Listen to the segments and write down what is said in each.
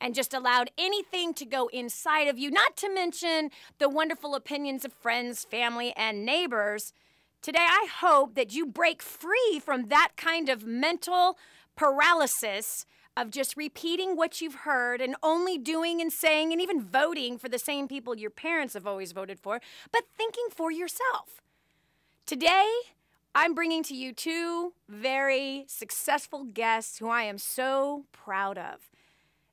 and just allowed anything to go inside of you, not to mention the wonderful opinions of friends, family, and neighbors. Today, I hope that you break free from that kind of mental paralysis of just repeating what you've heard and only doing and saying and even voting for the same people your parents have always voted for, but thinking for yourself. Today, I'm bringing to you two very successful guests who I am so proud of.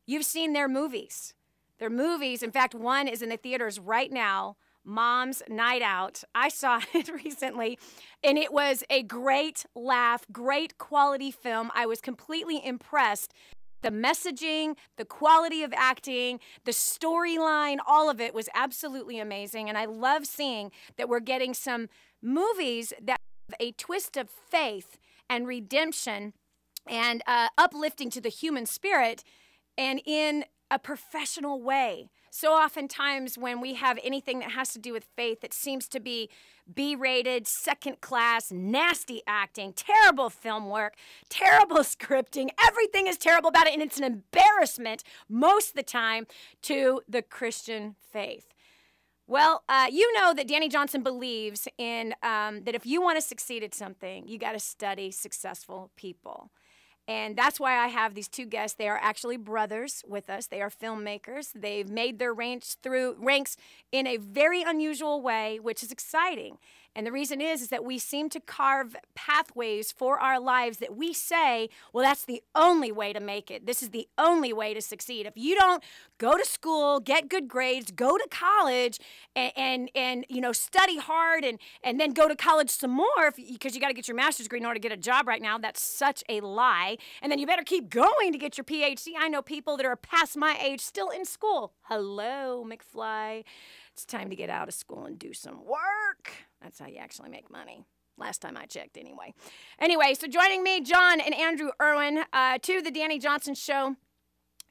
You've seen their movies. Their movies, in fact, one is in the theaters right now, Mom's Night Out. I saw it recently, and it was a great laugh, great quality film. I was completely impressed. The messaging, the quality of acting, the storyline, all of it was absolutely amazing. And I love seeing that we're getting some movies that have a twist of faith and redemption and uplifting to the human spirit and in a professional way. So oftentimes when we have anything that has to do with faith, it seems to be B-rated, second class, nasty acting, terrible film work, terrible scripting. Everything is terrible about it, and it's an embarrassment most of the time to the Christian faith. Well, you know that Dani Johnson believes in that if you want to succeed at something, you got to study successful people. And that's why I have these two guests. They are actually brothers with us. They are filmmakers. They've made their ranks in a very unusual way, which is exciting. And the reason is that we seem to carve pathways for our lives that we say, well, that's the only way to make it. This is the only way to succeed. If you don't go to school, get good grades, go to college, and you know, study hard, and then go to college some more because you got to get your master's degree in order to get a job right now. That's such a lie. And then you better keep going to get your PhD. I know people that are past my age still in school. Hello, McFly. It's time to get out of school and do some work. That's how you actually make money. Last time I checked, anyway. Anyway, so joining me, Jon and Andy Erwin, to the Dani Johnson Show.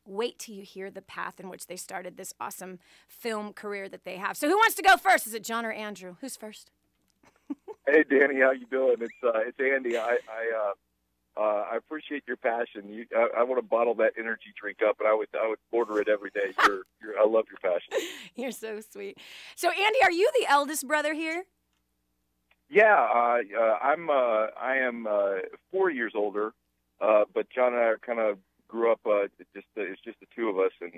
Wait till you hear the path in which they started this awesome film career that they have. So who wants to go first? Is it Jon or Andrew? Who's first? Hey, Dani, how you doing? It's Andy. I appreciate your passion. I want to bottle that energy drink up, and I would order it every day. I love your passion. You're so sweet. So, Andy, are you the eldest brother here? Yeah, I am 4 years older, but Jon and I are kind of grew up. It's just the two of us, and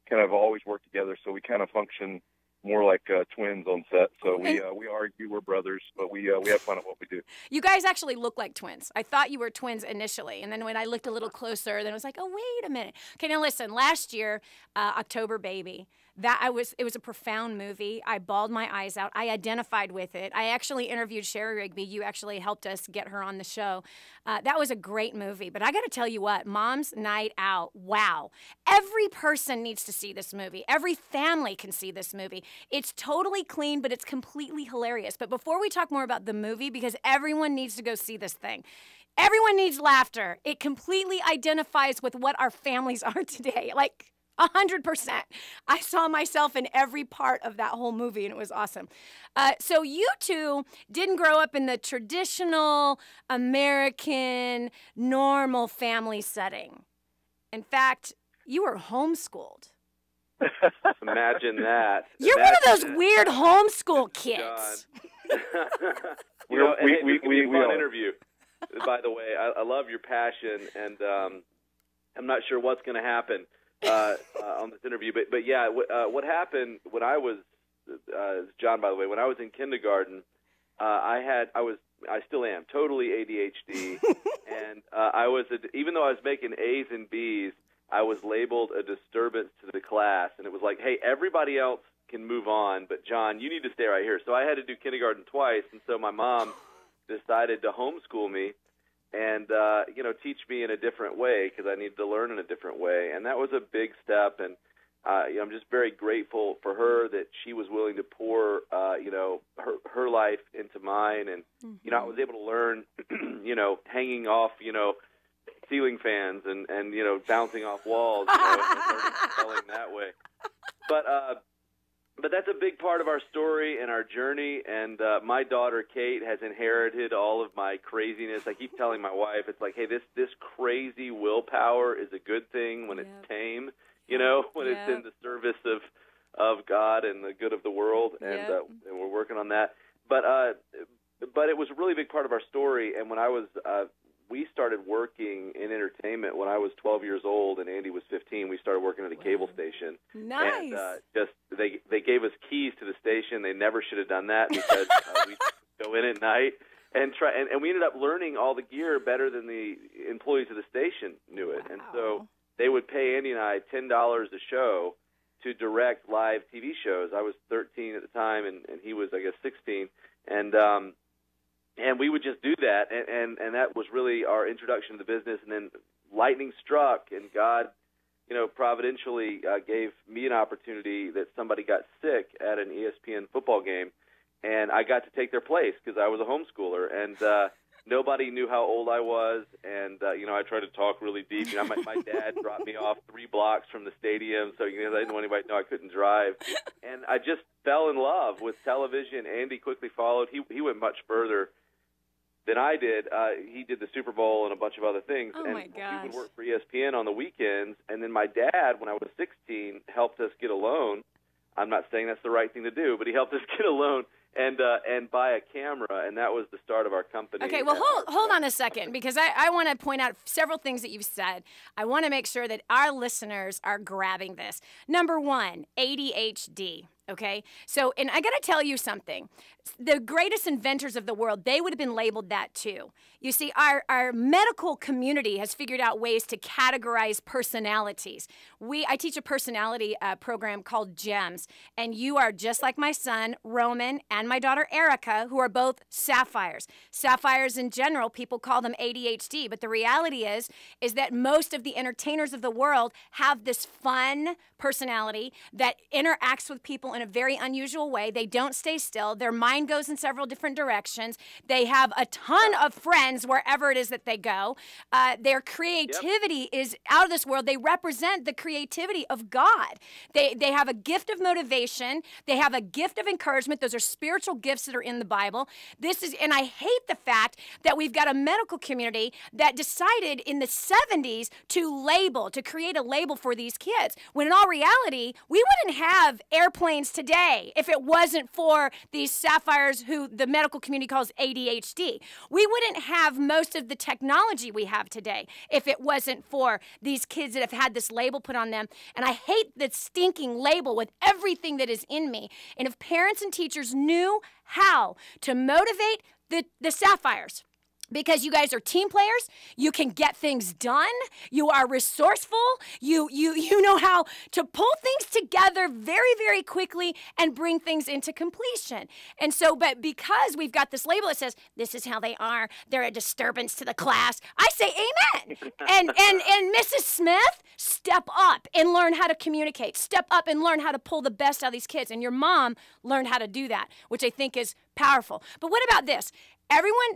kind of always worked together. So we kind of function more like twins on set. So we argue, we're brothers, but we have fun at what we do. You guys actually look like twins. I thought you were twins initially, and then when I looked a little closer, then I was like, oh, wait a minute. Okay, now listen, last year, October Baby, it was a profound movie. I bawled my eyes out. I identified with it. I actually interviewed Sherry Rigby. You actually helped us get her on the show. That was a great movie. But I got to tell you what, Mom's Night Out, wow. Every person needs to see this movie. Every family can see this movie. It's totally clean, but it's completely hilarious. But before we talk more about the movie, because everyone needs to go see this thing, everyone needs laughter. It completely identifies with what our families are today. Like, 100%. I saw myself in every part of that whole movie, and it was awesome. So you two didn't grow up in the traditional American normal family setting. In fact, you were homeschooled. Imagine that. You're one of those weird homeschool kids. We fun interview. By the way, I love your passion, and I'm not sure what's going to happen on this interview, but yeah, what happened when I was Jon, by the way, when I was in kindergarten, I still am totally ADHD, and even though I was making A's and B's, I was labeled a disturbance to the class, and it was like, hey, everybody else can move on, but Jon, you need to stay right here. So I had to do kindergarten twice, and so my mom decided to homeschool me and teach me in a different way because I needed to learn in a different way, and that was a big step. And I'm just very grateful for her that she was willing to pour her life into mine, and I was able to learn hanging off ceiling fans and bouncing off walls, and learning spelling that way. But that's a big part of our story and our journey, and my daughter, Kate, has inherited all of my craziness. I keep telling my wife, it's like, hey, this crazy willpower is a good thing when it's tame. when it's in the service of God and the good of the world, and we're working on that. But it was a really big part of our story. And when I was, we started working in entertainment when I was 12 years old, and Andy was 15. We started working at a cable station. Nice. And they gave us keys to the station. They never should have done that because we go in at night and we ended up learning all the gear better than the employees of the station knew it. Wow. And so they would pay Andy and I $10 a show to direct live TV shows. I was 13 at the time, and he was, I guess, 16. And we would just do that, and that was really our introduction to the business. And then lightning struck, and God, providentially gave me an opportunity that somebody got sick at an ESPN football game, and I got to take their place because I was a homeschooler, and nobody knew how old I was, and I tried to talk really deep. My dad dropped me off 3 blocks from the stadium, so I didn't want anybody to know I couldn't drive, and I just fell in love with television. Andy quickly followed. He went much further than I did. He did the Super Bowl and a bunch of other things. Oh, and my gosh. he would work for ESPN on the weekends. And then my dad, when I was 16, helped us get a loan. I'm not saying that's the right thing to do, but he helped us get a loan and buy a camera, and that was the start of our company. Okay, well, hold on a second, because I want to point out several things that you've said. I want to make sure that our listeners are grabbing this. Number 1, ADHD. Okay, so, and I got to tell you something. The greatest inventors of the world, they would have been labeled that too. You see, our medical community has figured out ways to categorize personalities. I teach a personality program called GEMS, and you are just like my son, Roman, and my daughter, Erica, who are both sapphires. Sapphires in general, people call them ADHD, but the reality is that most of the entertainers of the world have this fun personality that interacts with people in a very unusual way. They don't stay still. Their mind goes in several different directions. They have a ton of friends wherever it is that they go. Their creativity is out of this world. They represent the creativity of God. They have a gift of motivation. They have a gift of encouragement. Those are spiritual gifts that are in the Bible. And I hate the fact that we've got a medical community that decided in the 70s to create a label for these kids, when in all reality, we wouldn't have airplanes today if it wasn't for these sapphires who the medical community calls ADHD. We wouldn't have most of the technology we have today if it wasn't for these kids that have had this label put on them. And I hate the stinking label with everything that is in me. And if parents and teachers knew how to motivate the sapphires, because you guys are team players, you can get things done, you are resourceful, you know how to pull things together very, very quickly and bring things into completion. And so, but because we've got this label that says, this is how they are, they're a disturbance to the class, I say amen. And Mrs. Smith, step up and learn how to communicate. Step up and learn how to pull the best out of these kids. And your mom learned how to do that, which I think is powerful. But what about this?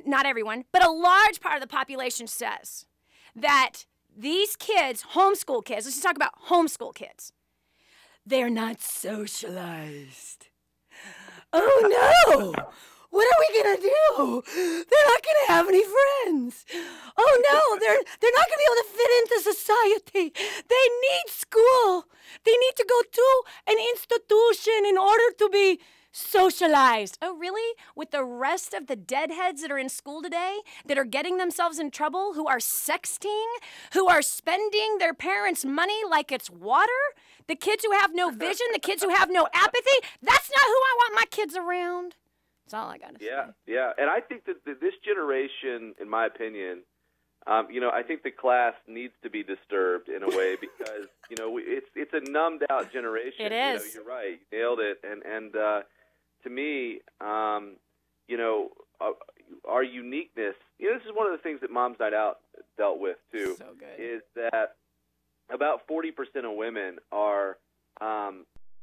Not everyone, but a large part of the population says that these kids, homeschool kids, let's just talk about homeschool kids, they're not socialized. Oh no! What are we gonna do? They're not gonna have any friends. Oh no, they're not gonna be able to fit into society. They need school. They need to go to an institution in order to be socialized. Oh, really? With the rest of the deadheads that are in school today, that are getting themselves in trouble, who are sexting, who are spending their parents' money like it's water? The kids who have no vision, the kids who have no apathy? That's not who I want my kids around. That's all I got to say. Yeah. And I think that this generation, in my opinion, I think the class needs to be disturbed in a way because, it's a numbed out generation. It is. You're right. You nailed it. And to me, our uniqueness, this is one of the things that Mom's Night Out dealt with, too, so good. Is that about 40% of women are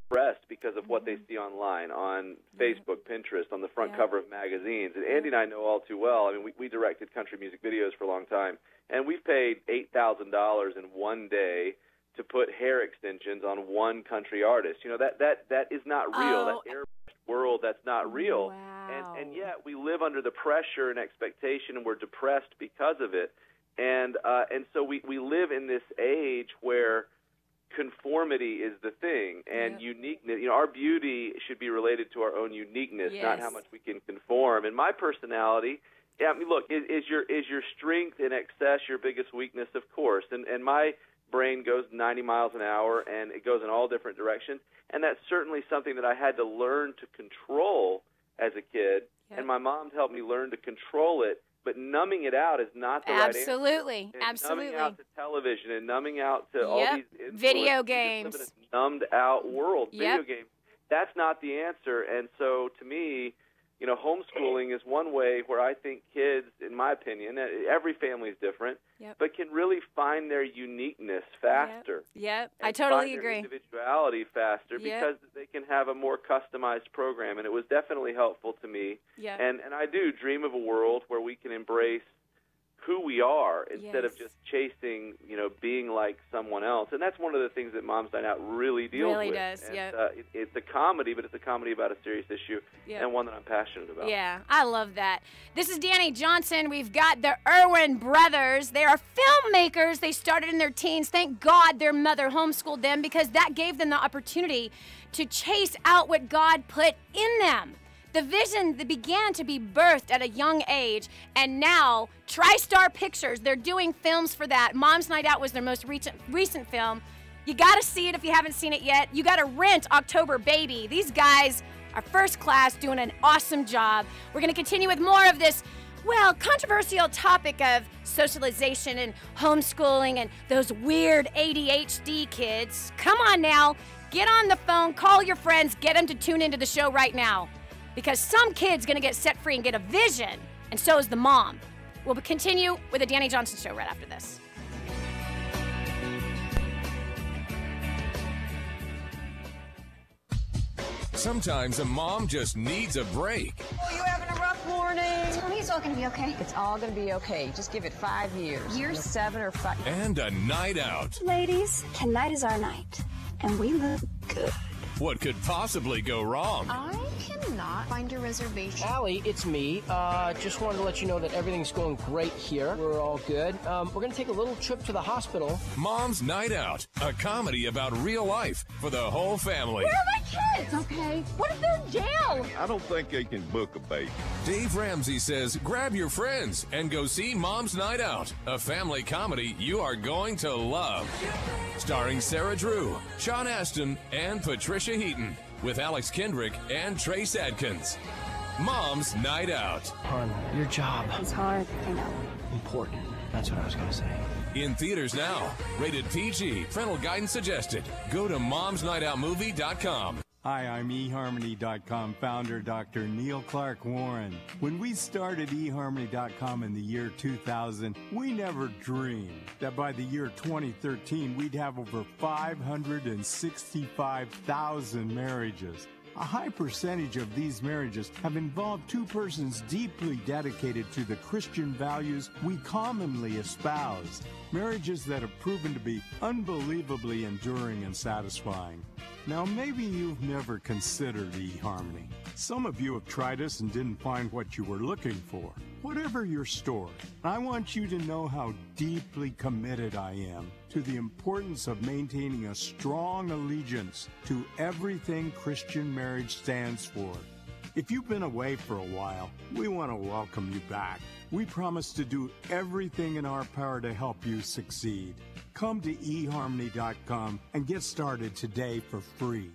depressed because of what they see online, on Facebook, Pinterest, on the front cover of magazines. And Andy and I know all too well. I mean, we directed country music videos for a long time, and we've paid $8,000 in one day to put hair extensions on one country artist. That is not real. That airbrushed world, that's not real. Wow. And yet we live under the pressure and expectation, and we're depressed because of it. And so we live in this age where conformity is the thing, and uniqueness. You know, our beauty should be related to our own uniqueness, not how much we can conform. And my personality, I mean, look, is your strength in excess your biggest weakness? Of course. And my brain goes 90 miles an hour, and it goes in all different directions. And that's certainly something that I had to learn to control as a kid. And my mom helped me learn to control it. But numbing it out is not the right answer. Absolutely. Numbing out to television and numbing out to all these video games. Live in a numbed out world. Video games. That's not the answer. And so to me, you know, homeschooling is one way where I think kids, in my opinion, every family is different, but can really find their uniqueness faster. I totally agree. Their individuality faster because they can have a more customized program, and it was definitely helpful to me. And I do dream of a world where we can embrace who we are instead of just chasing, you know, being like someone else. And that's one of the things that Mom's Night Out really deals with. Does, and, it's a comedy, but it's a comedy about a serious issue and one that I'm passionate about. Yeah, I love that. This is Dani Johnson. We've got the Erwin brothers. They are filmmakers. They started in their teens. Thank God their mother homeschooled them because that gave them the opportunity to chase out what God put in them. The vision that began to be birthed at a young age, and now TriStar Pictures, they're doing films for that. Mom's Night Out was their most recent film. You got to see it if you haven't seen it yet. You got to rent October Baby. These guys are first class, doing an awesome job. We're going to continue with more of this, well, controversial topic of socialization and homeschooling and those weird ADHD kids. Come on now, get on the phone, call your friends, get them to tune into the show right now. Because some kid's going to get set free and get a vision, and so is the mom. We'll continue with the Dani Johnson Show right after this. Sometimes a mom just needs a break. Oh, you having a rough morning? Tell me it's all going to be okay. It's all going to be okay. Just give it 5 years. Years? 7 or 5. And a night out. Ladies, tonight is our night, and we look good. What could possibly go wrong? I cannot find your reservation. Allie, it's me. Just wanted to let you know that everything's going great here. We're all good. We're going to take a little trip to the hospital. Mom's Night Out, a comedy about real life for the whole family. Where are my kids? Okay. What if they're in jail? I don't think they can book a baby. Dave Ramsey says grab your friends and go see Mom's Night Out, a family comedy you are going to love. Starring Sarah Drew, Sean Astin, and Patricia Heaton, with Alex Kendrick and Trace Adkins. Mom's Night Out. Hon, your job. It's hard, I know. Important. That's what I was going to say. In theaters now. Rated PG. Parental guidance suggested. Go to momsnightoutmovie.com. Hi, I'm eHarmony.com founder Dr. Neil Clark Warren. When we started eHarmony.com in the year 2000, we never dreamed that by the year 2013, we'd have over 565,000 marriages. A high percentage of these marriages have involved two persons deeply dedicated to the Christian values we commonly espouse. Marriages that have proven to be unbelievably enduring and satisfying. Now, maybe you've never considered eHarmony. Some of you have tried us and didn't find what you were looking for. Whatever your story, I want you to know how deeply committed I am to the importance of maintaining a strong allegiance to everything Christian marriage stands for. If you've been away for a while, we want to welcome you back. We promise to do everything in our power to help you succeed. Come to eHarmony.com and get started today for free.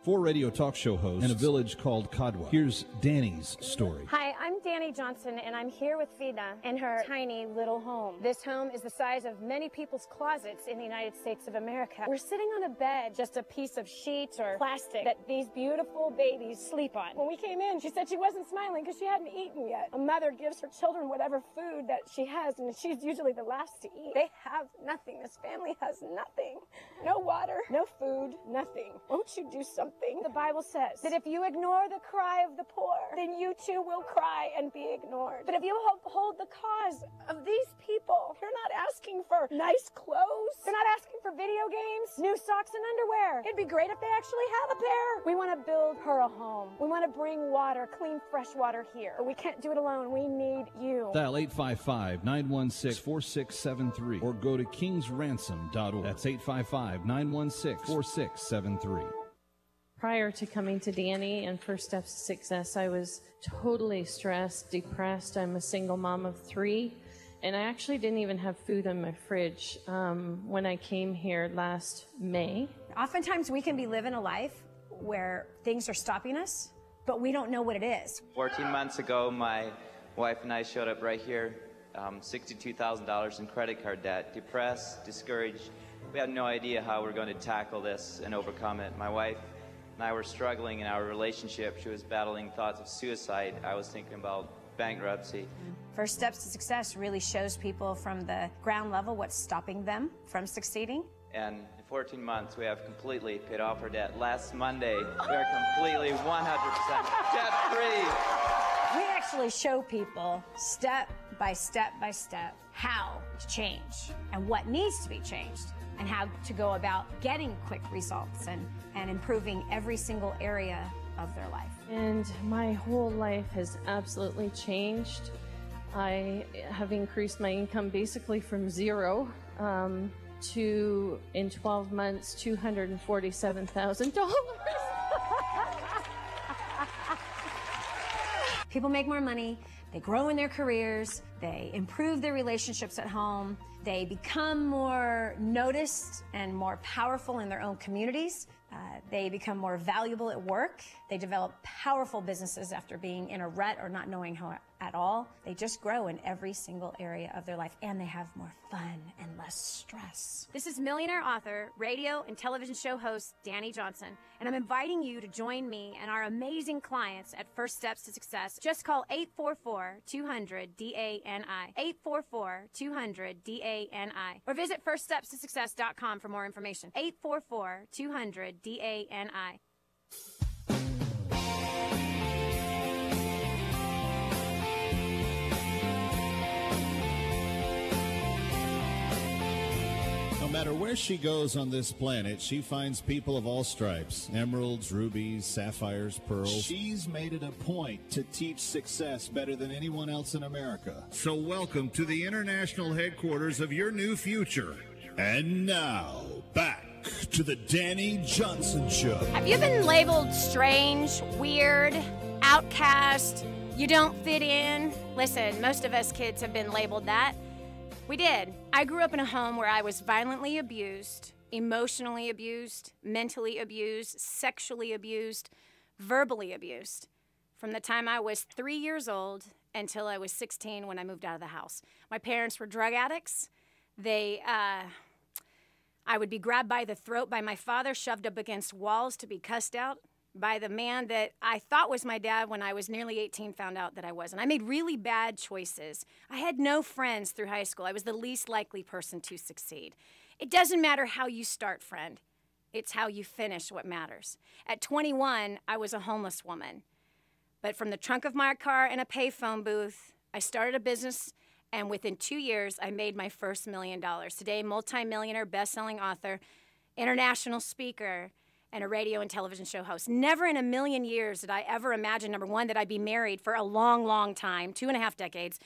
4 radio talk show hosts in a village called Cadwa. Here's Dani's story. Hi, I'm Dani Johnson, and I'm here with Vida in her tiny little home. This home is the size of many people's closets in the United States of America. We're sitting on a bed, just a piece of sheets or plastic that these beautiful babies sleep on. When we came in, she said she wasn't smiling because she hadn't eaten yet. A mother gives her children whatever food that she has, and she's usually the last to eat. They have nothing. This family has nothing. No water, no food, nothing. Won't you do something? The Bible says that if you ignore the cry of the poor, then you too will cry and be ignored. But if you uphold the cause of these people, you're not asking for nice clothes. You're not asking for video games, new socks and underwear. It'd be great if they actually have a pair. We want to build her a home. We want to bring water, clean, fresh water here. But we can't do it alone. We need you. Dial 855-916-4673 or go to kingsransom.org. That's 855-916-4673. Prior to coming to Dani and First Steps to Success, I was totally stressed, depressed. I'm a single mom of 3, and I actually didn't even have food in my fridge when I came here last May. Oftentimes we can be living a life where things are stopping us, but we don't know what it is. 14 months ago, my wife and I showed up right here, $62,000 in credit card debt, depressed, discouraged. We had no idea how we're going to tackle this and overcome it. My wife and I were struggling in our relationship. She was battling thoughts of suicide. I was thinking about bankruptcy. First Steps to Success really shows people from the ground level what's stopping them from succeeding. And in 14 months, we have completely paid off our debt. Last Monday, we are completely 100% debt-free. We actually show people step by step by step how to change and what needs to be changed and how to go about getting quick results and improving every single area of their life. And my whole life has absolutely changed. I have increased my income basically from zero to, in 12 months, $247,000. People make more money, they grow in their careers, they improve their relationships at home, they become more noticed and more powerful in their own communities. They become more valuable at work. They develop powerful businesses after being in a rut or not knowing how at all. They just grow in every single area of their life, and they have more fun and less stress. This is millionaire author, radio and television show host Dani Johnson, and I'm inviting you to join me and our amazing clients at First Steps to Success. Just call 844-200-DANI, 844-200-DANI, or visit firststepstosuccess.com for more information. 844-200-DANI. No matter where she goes on this planet, she finds people of all stripes. Emeralds, rubies, sapphires, pearls. She's made it a point to teach success better than anyone else in America. So welcome to the international headquarters of your new future. And now, back to the Dani Johnson Show. Have you been labeled strange, weird, outcast, you don't fit in? Listen, most of us kids have been labeled that. We did. I grew up in a home where I was violently abused, emotionally abused, mentally abused, sexually abused, verbally abused, from the time I was 3 years old until I was 16 when I moved out of the house. My parents were drug addicts. I would be grabbed by the throat by my father, shoved up against walls to be cussed out by the man that I thought was my dad. When I was nearly 18, found out that I wasn't. I made really bad choices. I had no friends through high school. I was the least likely person to succeed. It doesn't matter how you start, friend. It's how you finish what matters. At 21, I was a homeless woman. But from the trunk of my car and a payphone booth, I started a business, and within 2 years, I made my first $1 million. Today, multi-millionaire, best-selling author, international speaker, and a radio and television show host. Never in a million years did I ever imagine, number one, that I'd be married for a long, long time, 2.5 decades,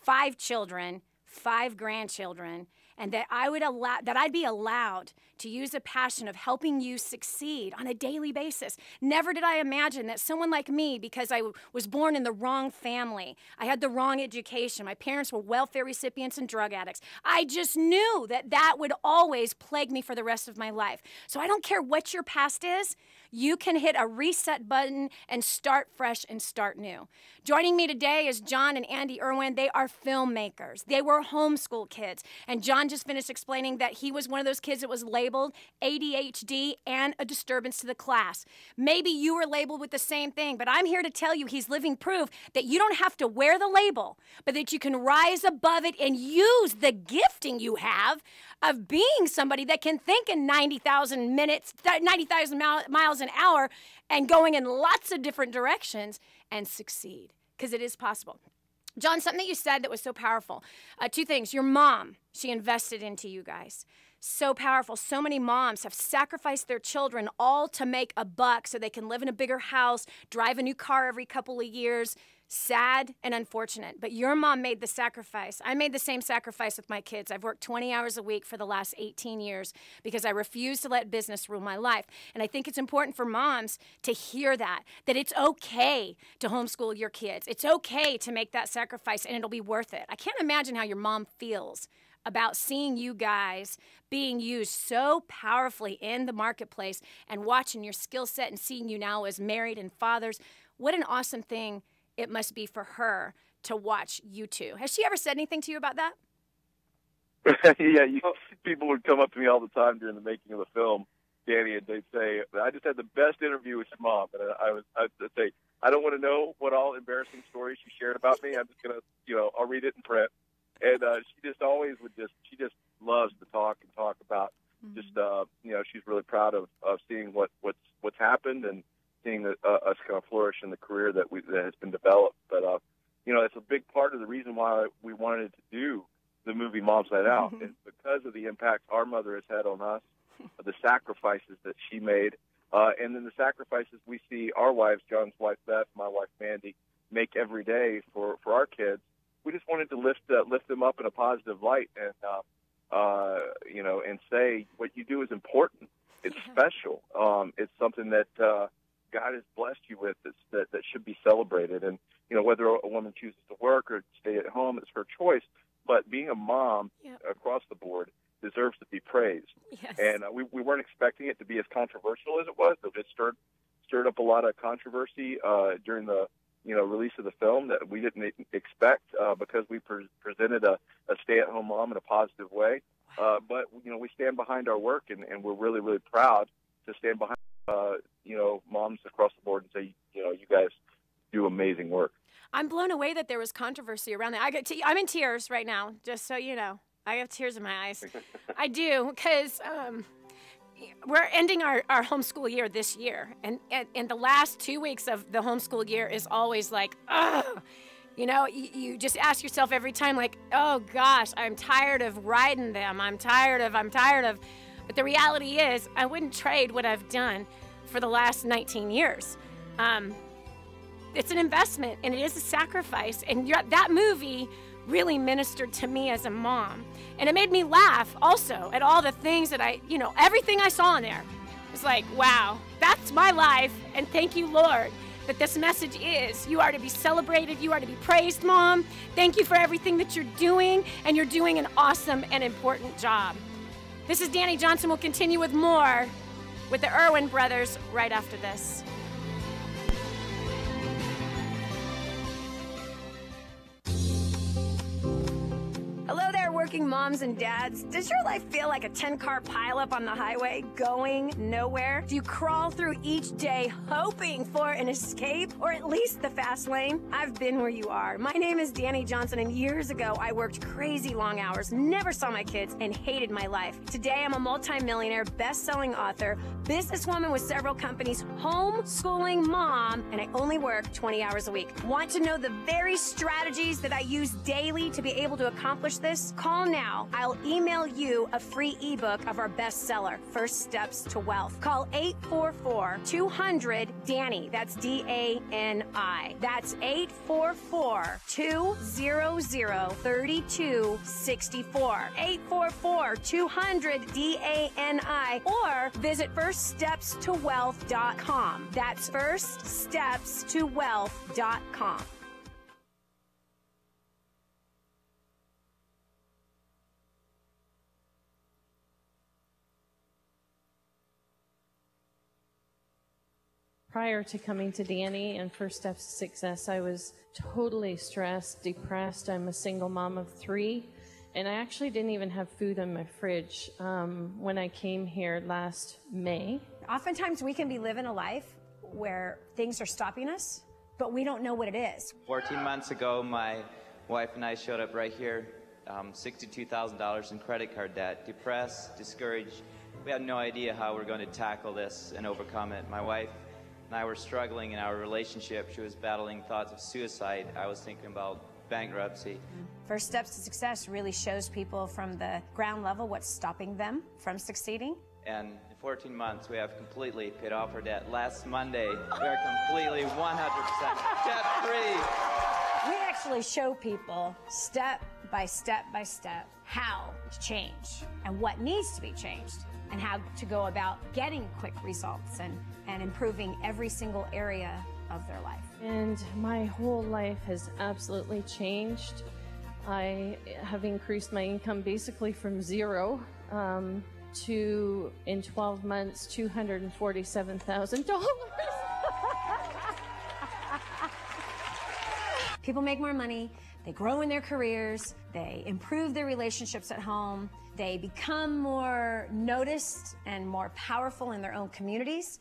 5 children, 5 grandchildren, and that I'd be allowed to use a passion of helping you succeed on a daily basis. Never did I imagine that someone like me, because I was born in the wrong family, I had the wrong education, my parents were welfare recipients and drug addicts, I just knew that that would always plague me for the rest of my life. So I don't care what your past is, you can hit a reset button and start fresh and start new. Joining me today is Jon and Andy Erwin. They are filmmakers. They were homeschool kids. And Jon just finished explaining that he was one of those kids that was labeled labeled ADHD and a disturbance to the class. Maybe you were labeled with the same thing, but I'm here to tell you he's living proof that you don't have to wear the label, but that you can rise above it and use the gifting you have of being somebody that can think in 90,000 miles an hour and going in lots of different directions and succeed, because it is possible. Jon, something that you said that was so powerful. Two things. Your mom, she invested into you guys. So powerful. So many moms have sacrificed their children all to make a buck so they can live in a bigger house, drive a new car every couple of years. Sad and unfortunate. But your mom made the sacrifice. I made the same sacrifice with my kids. I've worked 20 hours a week for the last 18 years because I refuse to let business rule my life. And I think it's important for moms to hear that it's okay to homeschool your kids. It's okay to make that sacrifice, and it'll be worth it. I can't imagine how your mom feels about seeing you guys being used so powerfully in the marketplace and watching your skill set and seeing you now as married and fathers. What an awesome thing it must be for her to watch you two. Has she ever said anything to you about that? Yeah, people would come up to me all the time during the making of the film, Dani, and they'd say, I just had the best interview with your mom. And I'd say, I don't want to know what all embarrassing stories she shared about me. I'm just going to, I'll read it in print. And she just always she just loves to talk about just, she's really proud of seeing what's happened and seeing us kind of flourish in the career that has been developed. But, it's a big part of the reason why we wanted to do the movie Mom's Night Out is because of the impact our mother has had on us, the sacrifices that she made, and then the sacrifices we see our wives, Jon's wife Beth, my wife Mandy, make every day for our kids. We just wanted to lift them up in a positive light and, and say what you do is important. It's special. It's something that God has blessed you with that should be celebrated. And, whether a woman chooses to work or stay at home, it's her choice. But being a mom across the board deserves to be praised. Yes. And we weren't expecting it to be as controversial as it was. It stirred up a lot of controversy during the release of the film that we didn't expect because we presented a stay-at-home mom in a positive way. But, we stand behind our work, and we're really, really proud to stand behind, moms across the board and say, you guys do amazing work. I'm blown away that there was controversy around that. I'm in tears right now, just so you know. I have tears in my eyes. I do, because we're ending our homeschool year this year. And the last 2 weeks of the homeschool year is always like, ugh. You just ask yourself every time, like, oh, gosh, I'm tired of riding them. I'm tired of. But the reality is, I wouldn't trade what I've done for the last 19 years. It's an investment, and it is a sacrifice. And that movie really ministered to me as a mom. And it made me laugh also at all the things that everything I saw in there. It's like, wow, that's my life. And thank you, Lord, that this message is you are to be celebrated. You are to be praised, Mom. Thank you for everything that you're doing, and you're doing an awesome and important job. This is Dani Johnson. We'll continue with more with the Erwin brothers right after this. Hello there, working moms and dads. Does your life feel like a 10-car pileup on the highway going nowhere? Do you crawl through each day hoping for an escape or at least the fast lane? I've been where you are. My name is Dani Johnson, and years ago I worked crazy long hours, never saw my kids, and hated my life. Today I'm a multi-millionaire, best-selling author, businesswoman with several companies, homeschooling mom, and I only work 20 hours a week. Want to know the very strategies that I use daily to be able to accomplish this? Call now. I'll email you a free ebook of our bestseller, First Steps to Wealth. Call 844-200-DANI. That's D-A-N-I. That's 844-200-3264. 844-200-DANI. Or visit firststepstowealth.com. That's firststepstowealth.com. Prior to coming to Dani and First Steps to Success, I was totally stressed, depressed. I'm a single mom of 3, And I actually didn't even have food in my fridge when I came here last May. Oftentimes we can be living a life where things are stopping us, but we don't know what it is. 14 months ago, my wife and I showed up right here, $62,000 in credit card debt, depressed, discouraged. We had no idea how we're going to tackle this and overcome it. My wife and I were struggling in our relationship. She was battling thoughts of suicide. I was thinking about bankruptcy. First Steps to Success really shows people from the ground level what's stopping them from succeeding. And in 14 months, we have completely paid off our debt. Last Monday, we are completely 100% debt-free. We actually show people step by step by step how to change and what needs to be changed and how to go about getting quick results and improving every single area of their life. And my whole life has absolutely changed. I have increased my income basically from zero to, in 12 months, $247,000. People make more money, they grow in their careers, they improve their relationships at home, they become more noticed and more powerful in their own communities.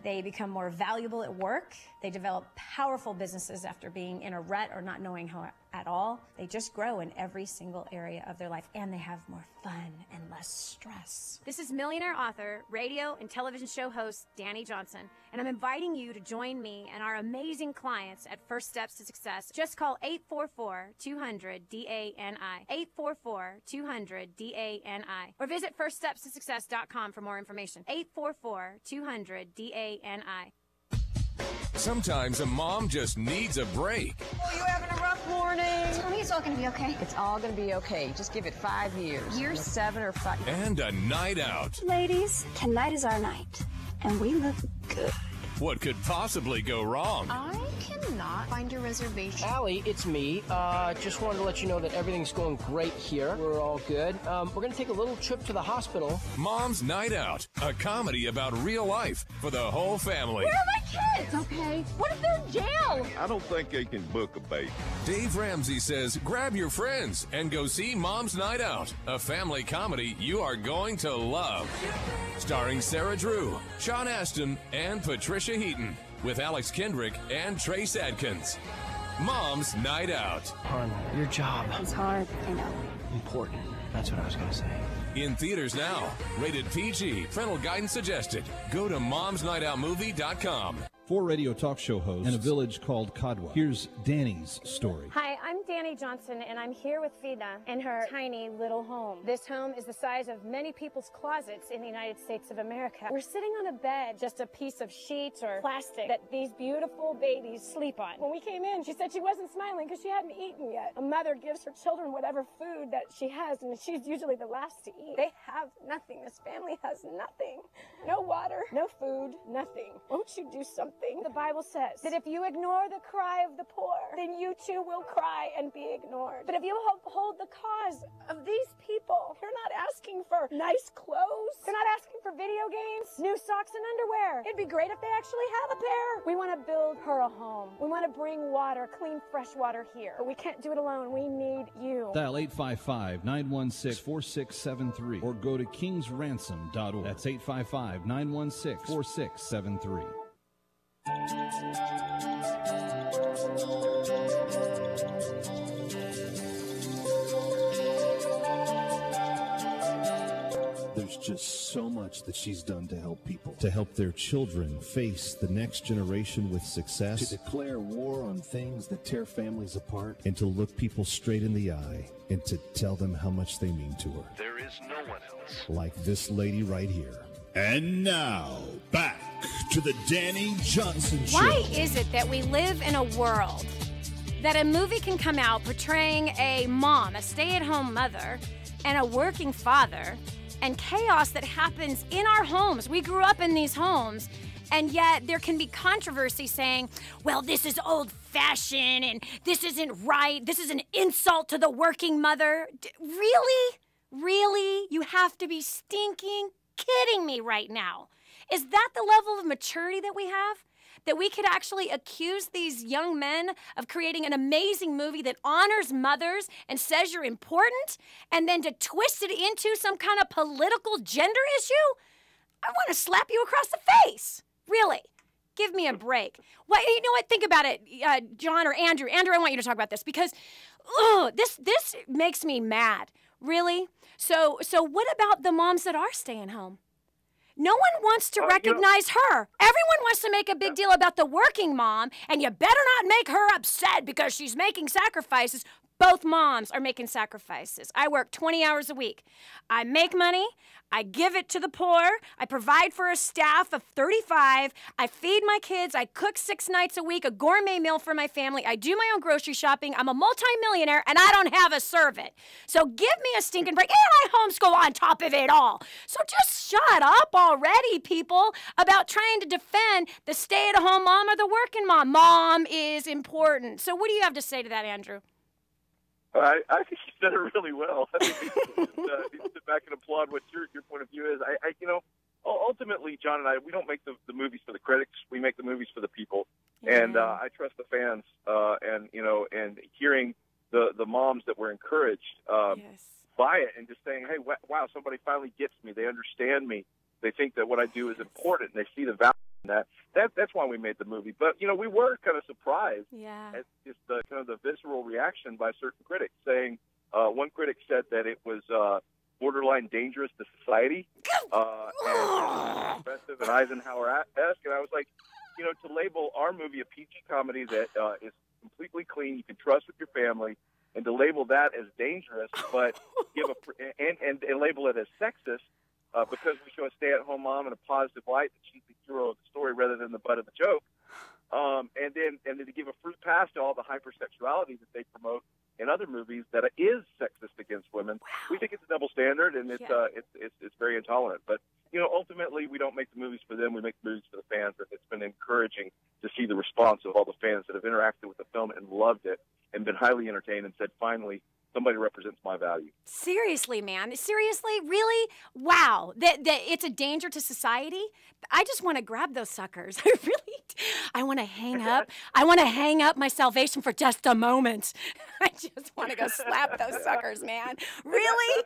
They become more valuable at work. They develop powerful businesses after being in a rut or not knowing how at all. They just grow in every single area of their life, and they have more fun and less stress. This is millionaire author, radio, and television show host Dani Johnson, and I'm inviting you to join me and our amazing clients at First Steps to Success. Just call 844-200-DANI, 844-200-DANI, or visit firststepstosuccess.com for more information. 844-200-DANI. Sometimes a mom just needs a break. Oh, you having a rough morning? Tell me it's all gonna be okay. It's all gonna be okay. Just give it 5 years. Years? 7 or 5. And a night out. Ladies, tonight is our night, and we look good. What could possibly go wrong? I cannot find your reservation. Allie, it's me. Just wanted to let you know that everything's going great here. We're all good. We're going to take a little trip to the hospital. Mom's Night Out, a comedy about real life for the whole family. Where are my kids? Okay. What if they're in jail? I don't think they can book a baby. Dave Ramsey says grab your friends and go see Mom's Night Out, a family comedy you are going to love. Starring Sarah Drew, Sean Astin, and Patricia Heaton, with Alex Kendrick and Trace Adkins. Mom's Night Out. Hon, your job. It's hard, I know. Important. That's what I was going to say. In theaters now. Rated PG. Parental guidance suggested. Go to momsnightoutmovie.com. 4 radio talk show hosts in a village called Kadwa. Here's Dani's story. Hi, I'm Dani Johnson, and I'm here with Vida in her tiny little home. This home is the size of many people's closets in the United States of America. We're sitting on a bed, just a piece of sheets or plastic that these beautiful babies sleep on. When we came in, she said she wasn't smiling because she hadn't eaten yet. A mother gives her children whatever food that she has, and she's usually the last to eat. They have nothing. This family has nothing. No water, no food, nothing. Won't you do something? The Bible says that if you ignore the cry of the poor, then you too will cry and be ignored. But if you uphold the cause of these people, you're not asking for nice clothes. You're not asking for video games, new socks and underwear. It'd be great if they actually have a pair. We want to build her a home. We want to bring water, clean, fresh water here. But we can't do it alone. We need you. Dial 855-916-4673 or go to kingsransom.org. That's 855-916-4673. There's just so much that she's done to help people. To help their children face the next generation with success. To declare war on things that tear families apart. And to look people straight in the eye and to tell them how much they mean to her. There is no one else. Like this lady right here. And now, back to the Dani Johnson Show. Why is it that we live in a world that a movie can come out portraying a mom, a stay-at-home mother, and a working father, and chaos that happens in our homes? We grew up in these homes, and yet there can be controversy saying, well, this is old-fashioned, and this isn't right, this is an insult to the working mother. Really? Really? You have to be stinking kidding me right now. Is that the level of maturity that we have? that we could actually accuse these young men of creating an amazing movie that honors mothers and says you're important, and then to twist it into some kind of political gender issue? I want to slap you across the face. Really. Give me a break. Well, you know what? Think about it, Jon or Andrew. Andrew, I want you to talk about this because this makes me mad. Really? So what about the moms that are staying home? No one wants to recognize her. Everyone wants to make a big deal about the working mom, and you better not make her upset because she's making sacrifices. Both moms are making sacrifices. I work 20 hours a week. I make money. I give it to the poor. I provide for a staff of 35. I feed my kids. I cook 6 nights a week, a gourmet meal for my family. I do my own grocery shopping. I'm a multimillionaire, and I don't have a servant. So give me a stinking break. And I homeschool on top of it all. So just shut up already, people, about trying to defend the stay-at-home mom or the working mom. Mom is important. So what do you have to say to that, Andrew? I think you said it really well. I think you sit back and applaud what your point of view is. Ultimately, Jon and I, we don't make the movies for the critics. We make the movies for the people. Yeah. And I trust the fans. And hearing the moms that were encouraged by it and just saying, hey, wow, somebody finally gets me. They understand me. They think that what I do is important. And they see the value in that. That's why we made the movie. But, we were kind of surprised at just the kind of the visceral reaction by certain critics saying, one critic said that it was borderline dangerous to society and aggressive and Eisenhower-esque. And I was like, to label our movie a PG comedy that is completely clean, you can trust with your family, and to label that as dangerous, but and label it as sexist, because we show a stay-at-home mom in a positive light that she's the hero of the story rather than the butt of the joke, and then to give a fruit pass to all the hypersexuality that they promote in other movies that is sexist against women. Wow. We think it's a double standard, and it's very intolerant. But ultimately, we don't make the movies for them. We make the movies for the fans. And it's been encouraging to see the response of all the fans that have interacted with the film and loved it and been highly entertained and said, finally, somebody represents my value. Seriously, man. Seriously? Really? Wow. That it's a danger to society? I just want to grab those suckers. I want to hang up. I want to hang up my salvation for just a moment. I just want to go slap those suckers, man. Really?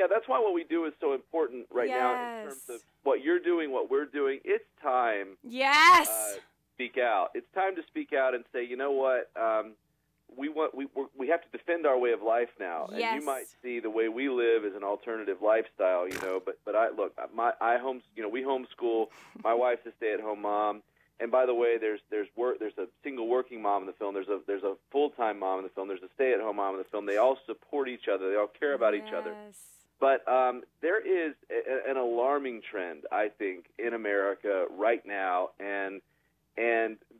That's why what we do is so important right now in terms of what you're doing, what we're doing. It's time. Yes. Speak out. It's time to speak out and say, you know what? We have to defend our way of life now, and you might see the way we live as an alternative lifestyle, But we homeschool. My wife's a stay-at-home mom, and by the way, there's a single working mom in the film. There's a full-time mom in the film. There's a stay-at-home mom in the film. They all support each other. They all care about each other. But there is an alarming trend, I think, in America right now, and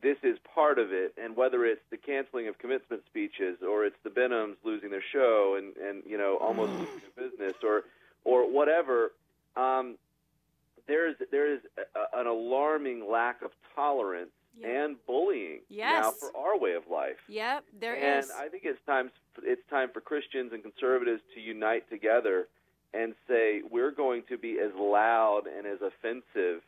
this is part of it. And whether it's the canceling of commencement speeches, or it's the Benhams losing their show and almost losing their business, or whatever, there is an alarming lack of tolerance and bullying now for our way of life. Yep, there is. And I think it's time for Christians and conservatives to unite together and say we're going to be as loud and as offensive.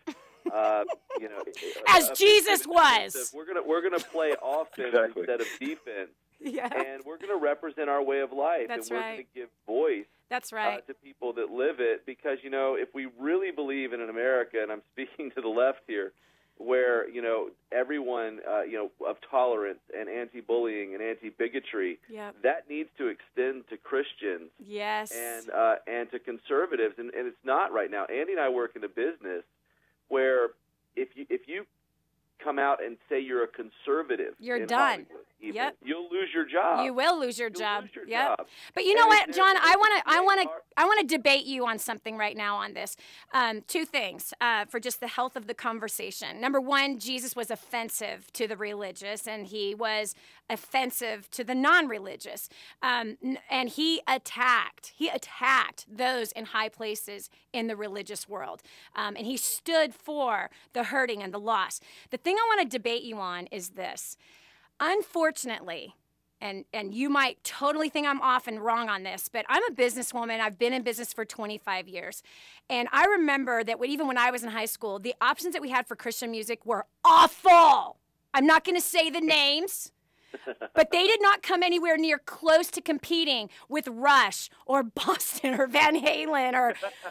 As Jesus was. We're gonna play offense instead of defense. And we're gonna represent our way of life. That's and we're gonna give voice to people that live it, because if we really believe in an America, and I'm speaking to the left here, where everyone of tolerance and anti-bullying and anti-bigotry, that needs to extend to Christians, and to conservatives, and it's not right now. Andy and I work in a business where if you come out and say you're a conservative, you're done. You'll lose your job. You will lose your job. But you know what, Jon? I want to debate you on something right now on this. 2 things for just the health of the conversation. Number 1, Jesus was offensive to the religious, and he was offensive to the non-religious, and he attacked those in high places in the religious world, and he stood for the hurting and the lost. The thing I want to debate you on is this. Unfortunately, and you might totally think I'm off and wrong on this, but I'm a businesswoman. I've been in business for 25 years. And I remember that even when I was in high school, the options that we had for Christian music were awful. I'm not going to say the names, but they did not come anywhere near close to competing with Rush or Boston or Van Halen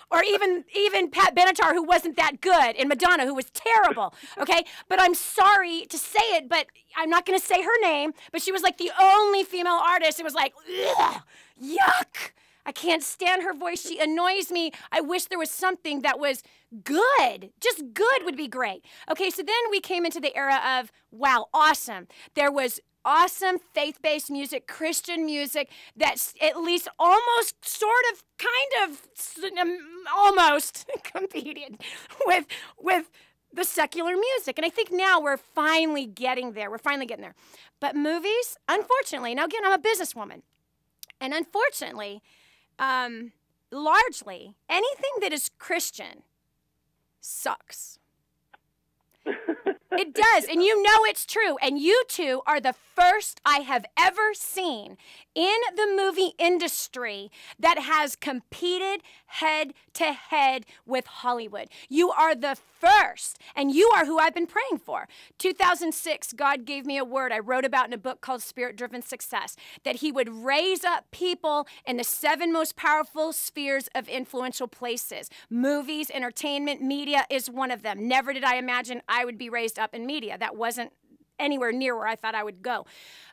or even Pat Benatar, who wasn't that good, and Madonna, who was terrible, okay? But I'm sorry to say it, but I'm not going to say her name, but she was like the only female artist. It was like, ugh, yuck. I can't stand her voice. She annoys me. I wish there was something that was good. Just good would be great. Okay, so then we came into the era of, wow, awesome. There was awesome faith-based music, Christian music that's at least almost, sort of, kind of, almost competed with the secular music. And I think now we're finally getting there. We're finally getting there. But movies, unfortunately, now again, I'm a businesswoman. And unfortunately, largely, anything that is Christian sucks. It does, and you know it's true. And you two are the first I have ever seen in the movie industry that has competed head-to-head with Hollywood. You are the first, and you are who I've been praying for. 2006, God gave me a word I wrote about in a book called Spirit-Driven Success, that he would raise up people in the 7 most powerful spheres of influential places. Movies, entertainment, media is one of them. Never did I imagine I would be raised up in media. That wasn't anywhere near where I thought I would go.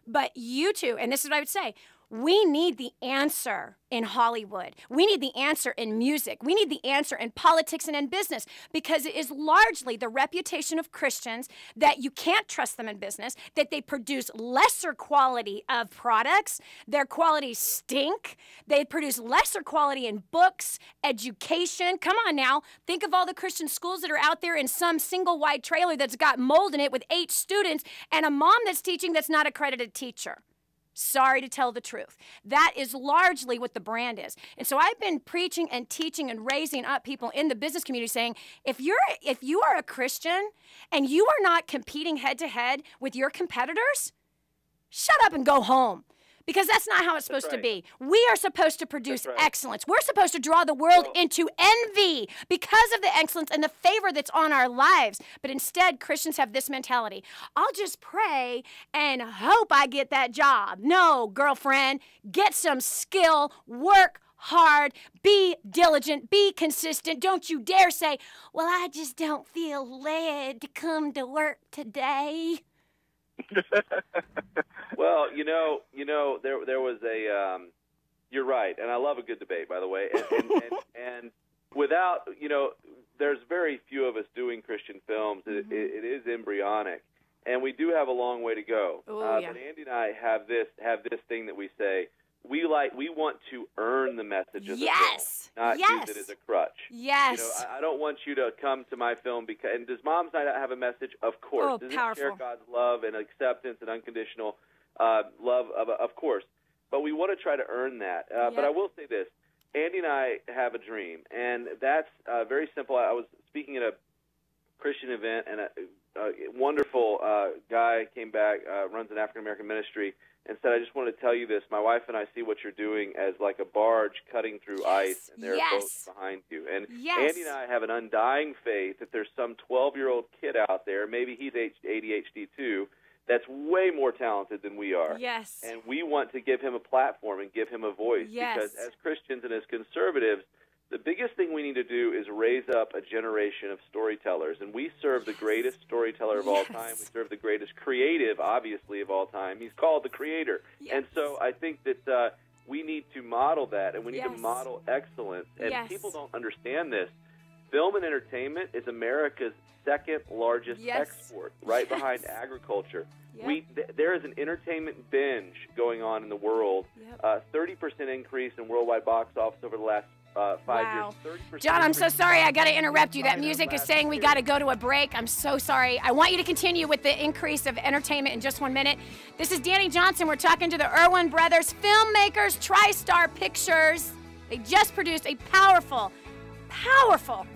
But you two, and this is what I would say, we need the answer in Hollywood. We need the answer in music. We need the answer in politics and in business, because it is largely the reputation of Christians that you can't trust them in business, that they produce lesser quality of products. Their qualities stink. They produce lesser quality in books, education. Come on now. Think of all the Christian schools that are out there in some single wide trailer that's got mold in it with 8 students and a mom that's teaching that's not an accredited teacher. Sorry to tell the truth. That is largely what the brand is. And so I've been preaching and teaching and raising up people in the business community saying, if you are a Christian and you are not competing head to head with your competitors, shut up and go home. Because that's not how it's supposed to be. We are supposed to produce excellence. We're supposed to draw the world into envy because of the excellence and the favor that's on our lives. But instead, Christians have this mentality. I'll just pray and hope I get that job. No, girlfriend, get some skill, work hard, be diligent, be consistent. Don't you dare say, well, I just don't feel led to come to work today. Well, there was a. You're right, and I love a good debate, by the way. And without, there's very few of us doing Christian films. Mm-hmm. It is embryonic, and we do have a long way to go. Ooh, yeah. But Andy and I have this thing that we say. We want to earn the message of the film, not use it as a crutch. Yes. I don't want you to come to my film because. And does Mom's Night Out have a message? Of course. Oh, does powerful. it share God's love and acceptance and unconditional love? Of course. But we want to try to earn that. But I will say this: Andy and I have a dream, and that's very simple. I was speaking at a Christian event, and a wonderful guy came back, runs an African American ministry, and said, I just want to tell you this. My wife and I see what you're doing as like a barge cutting through ice, and there are boats behind you. And Andy and I have an undying faith that there's some 12-year-old kid out there, maybe he's ADHD too, that's way more talented than we are. Yes. And we want to give him a platform and give him a voice. Yes. Because as Christians and as conservatives, the biggest thing we need to do is raise up a generation of storytellers. And we serve the greatest storyteller of all time. We serve the greatest creative, obviously, of all time. He's called the Creator. Yes. And so I think that we need to model that, and we need to model excellence. And people don't understand this. Film and entertainment is America's second largest export, right behind agriculture. Yep. There is an entertainment binge going on in the world. 30% increase in worldwide box office over the last 5 years. John, I'm so sorry. I got to interrupt you. That music is saying we got to go to a break. I'm so sorry. I want you to continue with the increase of entertainment in just 1 minute. This is Dani Johnson. We're talking to the Erwin brothers, filmmakers, TriStar Pictures. They just produced a powerful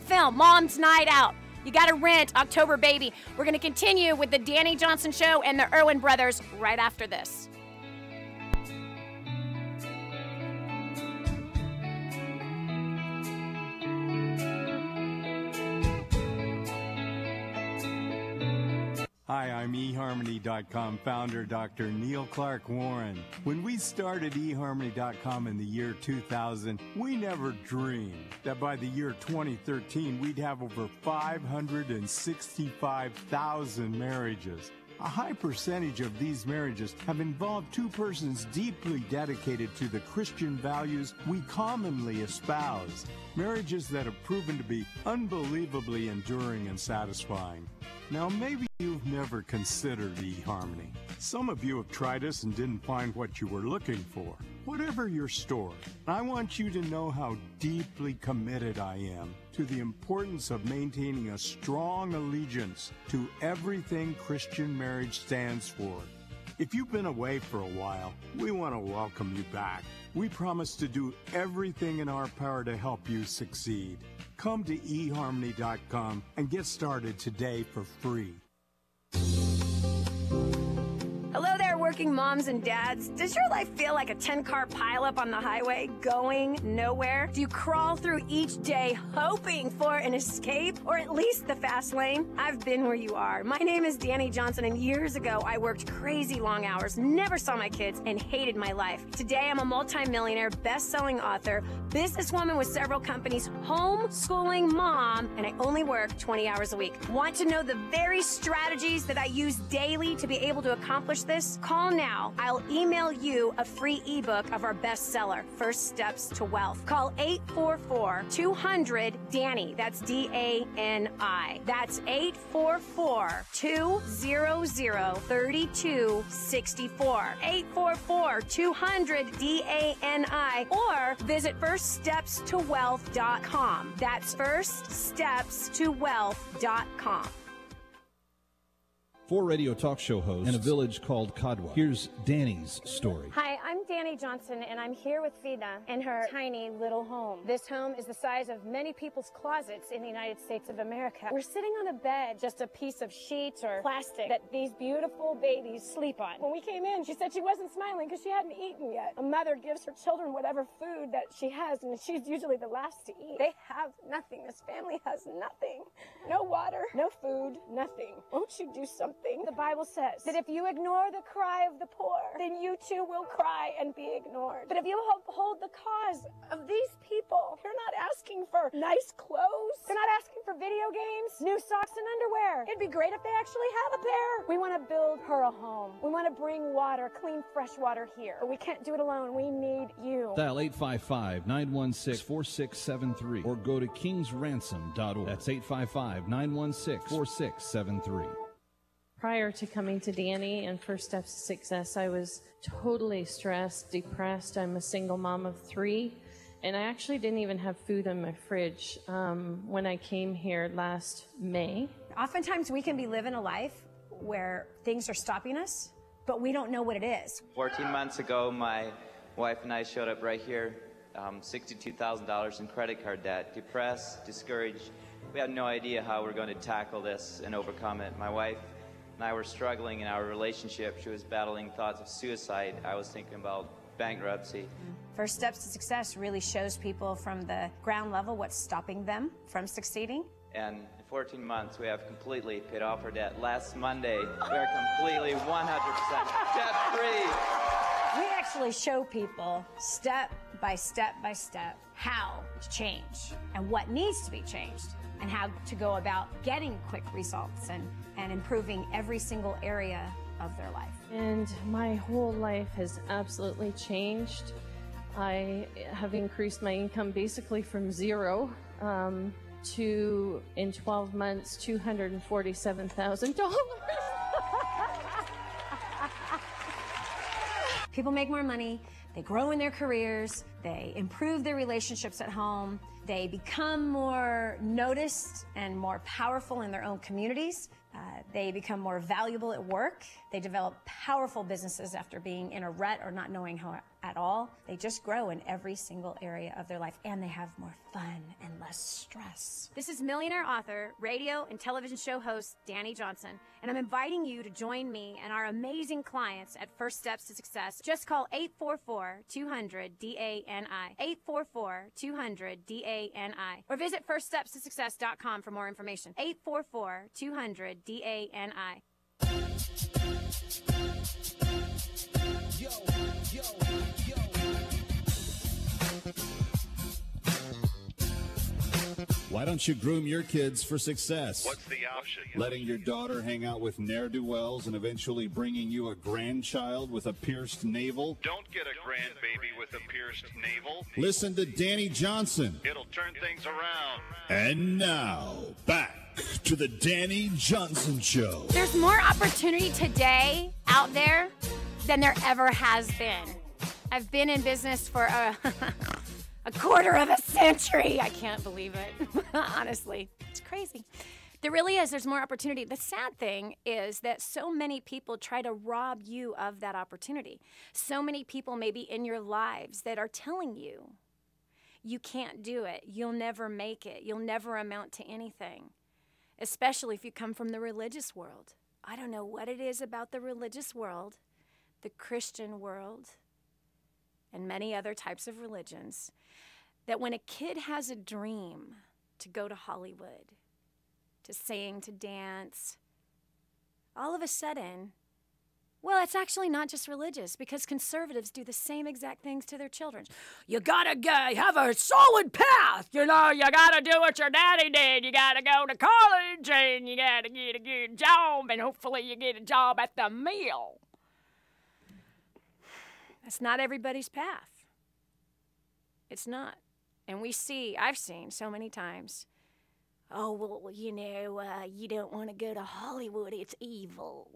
film, Mom's Night Out. You got to rent October, baby. We're going to continue with the Dani Johnson Show and the Erwin brothers right after this. Hi, I'm eHarmony.com founder Dr. Neil Clark Warren. When we started eHarmony.com in the year 2000, we never dreamed that by the year 2013 we'd have over 565,000 marriages. A high percentage of these marriages have involved two persons deeply dedicated to the Christian values we commonly espouse. Marriages that have proven to be unbelievably enduring and satisfying. Now, maybe you've never considered eHarmony. Some of you have tried us and didn't find what you were looking for. Whatever your story, I want you to know how deeply committed I am to the importance of maintaining a strong allegiance to everything Christian marriage stands for. If you've been away for a while, we want to welcome you back. We promise to do everything in our power to help you succeed. Come to eHarmony.com and get started today for free. Hello there, working moms and dads. Does your life feel like a 10-car pileup on the highway going nowhere? Do you crawl through each day hoping for an escape or at least the fast lane? I've been where you are. My name is Dani Johnson, and years ago I worked crazy long hours, never saw my kids, and hated my life. Today I'm a multi-millionaire, best-selling author, businesswoman with several companies, homeschooling mom, and I only work 20 hours a week. Want to know the very strategies that I use daily to be able to accomplish this? Call now. I'll email you a free ebook of our bestseller, First Steps to Wealth. Call 844-200-DANI. That's D-A-N-I. That's 844-200-3264. 844-200-DANI. Or visit firststepstowealth.com. That's firststepstowealth.com. 4 radio talk show hosts in a village called Kadwa. Here's Dani's story. Hi, I'm Dani Johnson, and I'm here with Vida in her tiny little home. This home is the size of many people's closets in the United States of America. We're sitting on a bed, just a piece of sheets or plastic that these beautiful babies sleep on. When we came in, she said she wasn't smiling because she hadn't eaten yet. A mother gives her children whatever food that she has, and she's usually the last to eat. They have nothing. This family has nothing. No water, no food, nothing. Won't you do something? The Bible says that if you ignore the cry of the poor, then you too will cry and be ignored. But if you uphold the cause of these people, you're not asking for nice clothes. You're not asking for video games, new socks and underwear. It'd be great if they actually have a pair. We want to build her a home. We want to bring water, clean, fresh water here. But we can't do it alone. We need you. Dial 855-916-4673 or go to kingsransom.org. That's 855-916-4673. Prior to coming to Dani and First Steps to Success, I was totally stressed, depressed. I'm a single mom of 3, and I actually didn't even have food in my fridge when I came here last May. Oftentimes we can be living a life where things are stopping us, but we don't know what it is. 14 months ago, my wife and I showed up right here, $62,000 in credit card debt, depressed, discouraged. We had no idea how we're going to tackle this and overcome it. My wife and I were struggling in our relationship. She was battling thoughts of suicide. I was thinking about bankruptcy. First Steps to Success really shows people from the ground level what's stopping them from succeeding. And in 14 months, we have completely paid off our debt. Last Monday, we are completely 100% debt-free. We actually show people step by step by step how to change and what needs to be changed and how to go about getting quick results and improving every single area of their life. And my whole life has absolutely changed. I have increased my income basically from 0 to, in 12 months, $247,000. People make more money, they grow in their careers, they improve their relationships at home, they become more noticed and more powerful in their own communities. They become more valuable at work. They develop powerful businesses after being in a rut or not knowing how at all. They just grow in every single area of their life, and they have more fun and less stress. This is millionaire author, radio and television show host Dani Johnson, and I'm inviting you to join me and our amazing clients at First Steps to Success. Just call 844-200-DANI, 844-200-DANI, or visit firststepstosuccess.com for more information. 844-200-DANI. Why don't you groom your kids for success? What's the option? Letting your daughter hang out with ne'er-do-wells and eventually bringing you a grandchild with a pierced navel? Don't get a grandbaby with a pierced navel. Listen to Dani Johnson. It'll turn things around. And now, back to the Dani Johnson Show. There's more opportunity today out there than there ever has been. I've been in business for a quarter of a century. I can't believe it. Honestly, it's crazy. There really is. There's more opportunity. The sad thing is that so many people try to rob you of that opportunity. So many people maybe in your lives that are telling you, you can't do it. You'll never make it. You'll never amount to anything, especially if you come from the religious world. I don't know what it is about the religious world, the Christian world, and many other types of religions, that when a kid has a dream to go to Hollywood, to sing, to dance, all of a sudden, well, it's actually not just religious, because conservatives do the same exact things to their children. You gotta have a solid path, you know, you gotta do what your daddy did, you gotta go to college, and you gotta get a good job, and hopefully you get a job at the mill. That's not everybody's path. It's not. And I've seen so many times, oh, well, you know, you don't want to go to Hollywood, it's evil.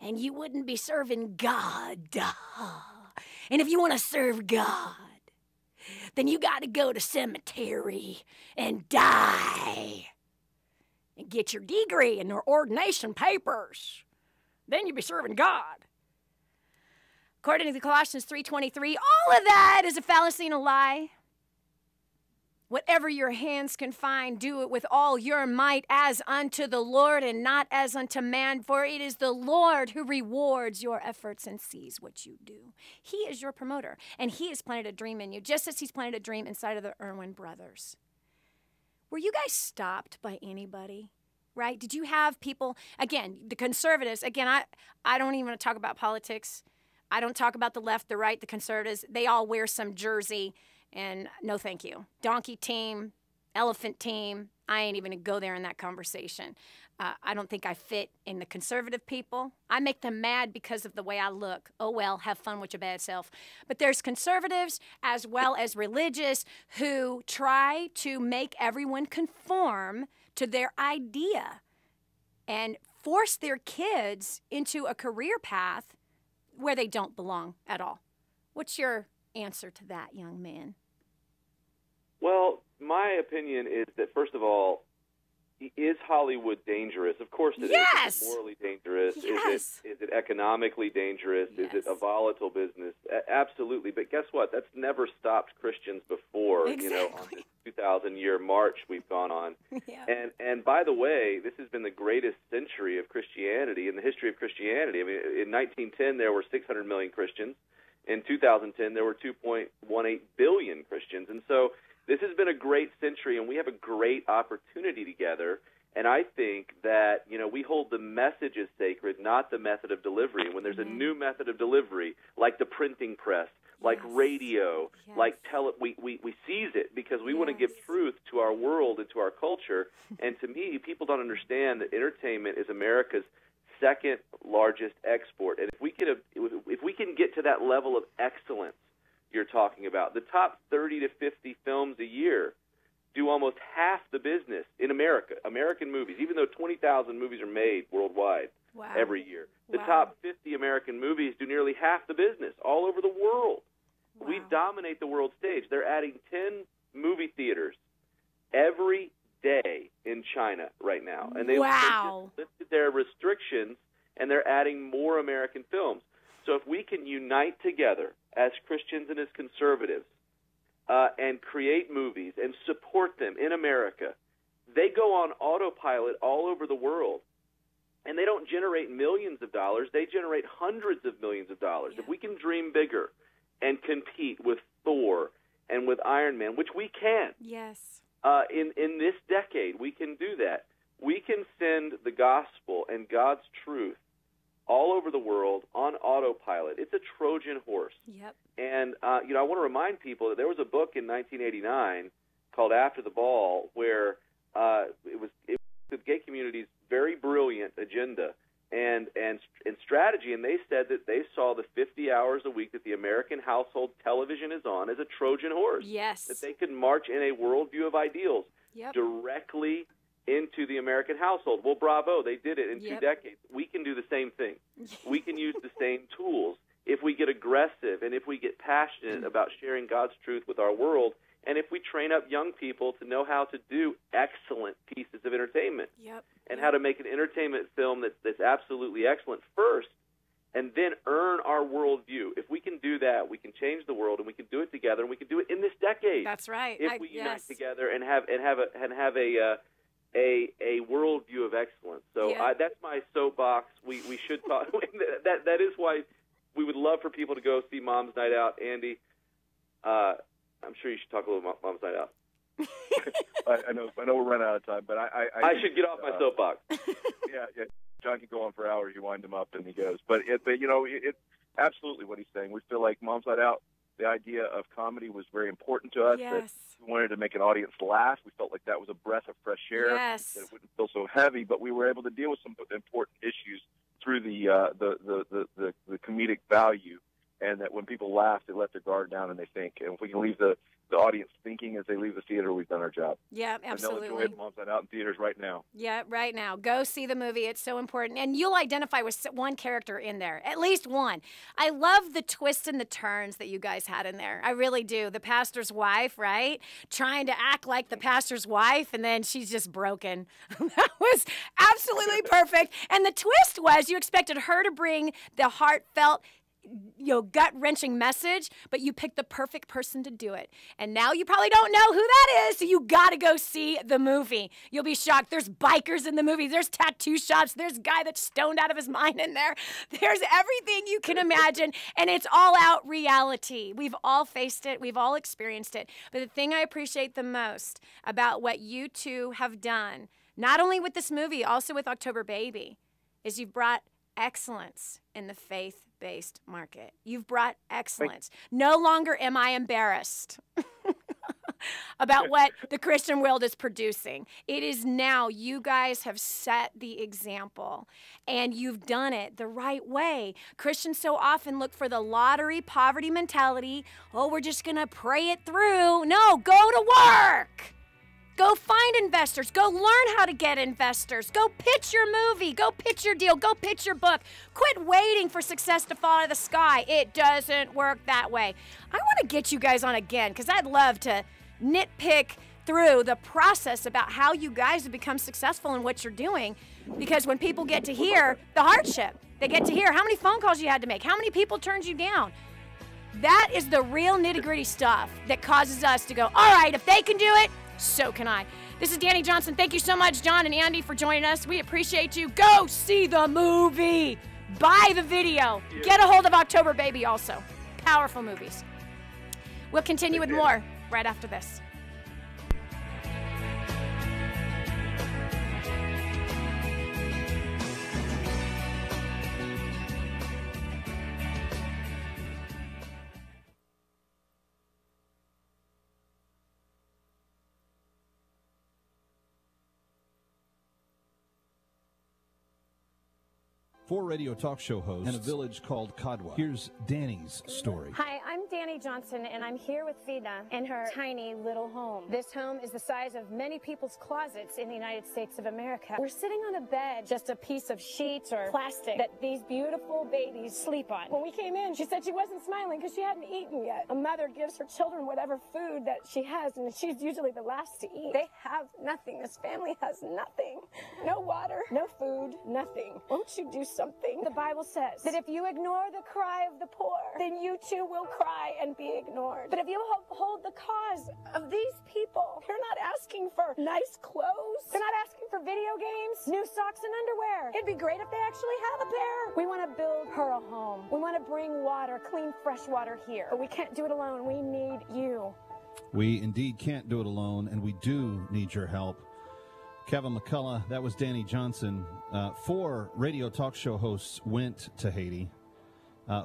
And you wouldn't be serving God. And if you want to serve God, then you got to go to cemetery and die and get your degree and your ordination papers. Then you'll be serving God. According to the Colossians 3:23, all of that is a fallacy and a lie. Whatever your hands can find, do it with all your might as unto the Lord and not as unto man, for it is the Lord who rewards your efforts and sees what you do. He is your promoter, and he has planted a dream in you, just as he's planted a dream inside of the Erwin brothers. Were you guys stopped by anybody? Right? Did you have people, again, the conservatives, again, I don't even want to talk about politics. I don't talk about the left, the right, the conservatives. They all wear some jersey, and no thank you. Donkey team, elephant team, I ain't even going to go there in that conversation. I don't think I fit in the conservative people. I make them mad because of the way I look. Oh, well, have fun with your bad self. But there's conservatives as well as religious who try to make everyone conform to their idea and force their kids into a career path where they don't belong at all. What's your answer to that, young man? Well, my opinion is that, first of all, is Hollywood dangerous? Of course it is. Is it morally dangerous? Yes. Is it economically dangerous? Yes. Is it a volatile business? Absolutely. But guess what? That's never stopped Christians before, Exactly. you know, on this 2,000-year march we've gone on. Yeah. And by the way, this has been the greatest century of Christianity in the history of Christianity. I mean, in 1910, there were 600 million Christians. In 2010, there were 2.18 billion Christians. And so this has been a great century, and we have a great opportunity together. And I think that, you know, we hold the message as sacred, not the method of delivery. And when there's a new method of delivery, like the printing press, like radio, like we seize it because we want to give truth to our world and to our culture. And to me, people don't understand that entertainment is America's second largest export. And if we can get to that level of excellence you're talking about, the top 30 to 50 films a year do almost half the business in America, American movies, even though 20,000 movies are made worldwide every year. The top 50 American movies do nearly half the business all over the world. We dominate the world stage. They're adding 10 movie theaters every day in China right now. And they just lifted their restrictions, and they're adding more American films. So if we can unite together as Christians and as conservatives and create movies and support them in America, they go on autopilot all over the world. And they don't generate millions of dollars. They generate hundreds of millions of dollars. If we can dream bigger and compete with Thor and with Iron Man, which we can. Yes. In this decade, we can do that. We can send the gospel and God's truth all over the world on autopilot. It's a Trojan horse. Yep. And, I want to remind people that there was a book in 1989 called After the Ball where it was the gay community's very brilliant agenda and strategy, and they said that they saw the 50 hours a week that the American household television is on as a Trojan horse. Yes. That they could march in a worldview of ideals directly into the American household. Well, bravo, they did it in 2 decades. We can do the same thing. We can use the same tools if we get aggressive and if we get passionate about sharing God's truth with our world, and if we train up young people to know how to do excellent pieces of entertainment and how to make an entertainment film that's absolutely excellent first, and then earn our worldview. If we can do that, we can change the world, and we can do it together, and we can do it in this decade. That's right. If we unite together and have a worldview of excellence. So that's my soapbox. We should talk. that is why we would love for people to go see Mom's Night Out. Andy, I'm sure you should talk a little about Mom's Night Out. I know we're running out of time, but I should get off my soapbox. Yeah. John can go on for hours. You wind him up, and he goes. But it's absolutely what he's saying. We feel like Mom's Night Out, the idea of comedy was very important to us. Yes. That we wanted to make an audience laugh. We felt like that was a breath of fresh air. Yes. That it wouldn't feel so heavy, but we were able to deal with some important issues through the comedic value, and that when people laugh, they let their guard down and they think. And if we can leave the audience thinking as they leave the theater, we've done our job. Yeah, absolutely. And they'll enjoy it. Mom's Night Out in theaters right now. Yeah, right now. Go see the movie. It's so important. And you'll identify with one character in there, at least one. I love the twists and the turns that you guys had in there. I really do. The pastor's wife, right? Trying to act like the pastor's wife, and then she's just broken. That was absolutely perfect. And the twist was you expected her to bring the heartfelt, gut-wrenching message, but you picked the perfect person to do it. And now you probably don't know who that is, so you got to go see the movie. You'll be shocked. There's bikers in the movie. There's tattoo shops. There's a guy that's stoned out of his mind in there. There's everything you can imagine, and it's all-out reality. We've all faced it. We've all experienced it. But the thing I appreciate the most about what you two have done, not only with this movie, also with October Baby, is you've brought excellence in the faith-based market. You've brought excellence. No longer am I embarrassed about what the Christian world is producing. It is now. You guys have set the example, and you've done it the right way. Christians so often look for the lottery poverty mentality. Oh, we're just going to pray it through. No, go to work. Go find investors. Go learn how to get investors. Go pitch your movie. Go pitch your deal. Go pitch your book. Quit waiting for success to fall out of the sky. It doesn't work that way. I want to get you guys on again because I'd love to nitpick through the process about how you guys have become successful in what you're doing, because when people get to hear the hardship, they get to hear how many phone calls you had to make, how many people turned you down. That is the real nitty-gritty stuff that causes us to go, all right, if they can do it, so can I. This is Dani Johnson. Thank you so much, Jon and Andy, for joining us. We appreciate you. Go see the movie. Buy the video. Get a hold of October Baby also. Powerful movies. We'll continue with more right after this. Four radio talk show hosts in a village called Kadwa. Here's Dani's story. Hi, I'm Dani Johnson, and I'm here with Vida in her tiny little home. This home is the size of many people's closets in the United States of America. We're sitting on a bed, just a piece of sheets or plastic that these beautiful babies sleep on. When we came in, she said she wasn't smiling because she hadn't eaten yet. A mother gives her children whatever food that she has, and she's usually the last to eat. They have nothing. This family has nothing. No water, no food, nothing. Won't you do something? The Bible says that if you ignore the cry of the poor, then you too will cry and be ignored. But if you uphold the cause of these people, they're not asking for nice clothes. They're not asking for video games, new socks and underwear. It'd be great if they actually have a pair. We want to build her a home. We want to bring water, clean, fresh water here. But we can't do it alone. We need you. We indeed can't do it alone, and we do need your help. Kevin McCullough, that was Dani Johnson. 4 radio talk show hosts went to Haiti.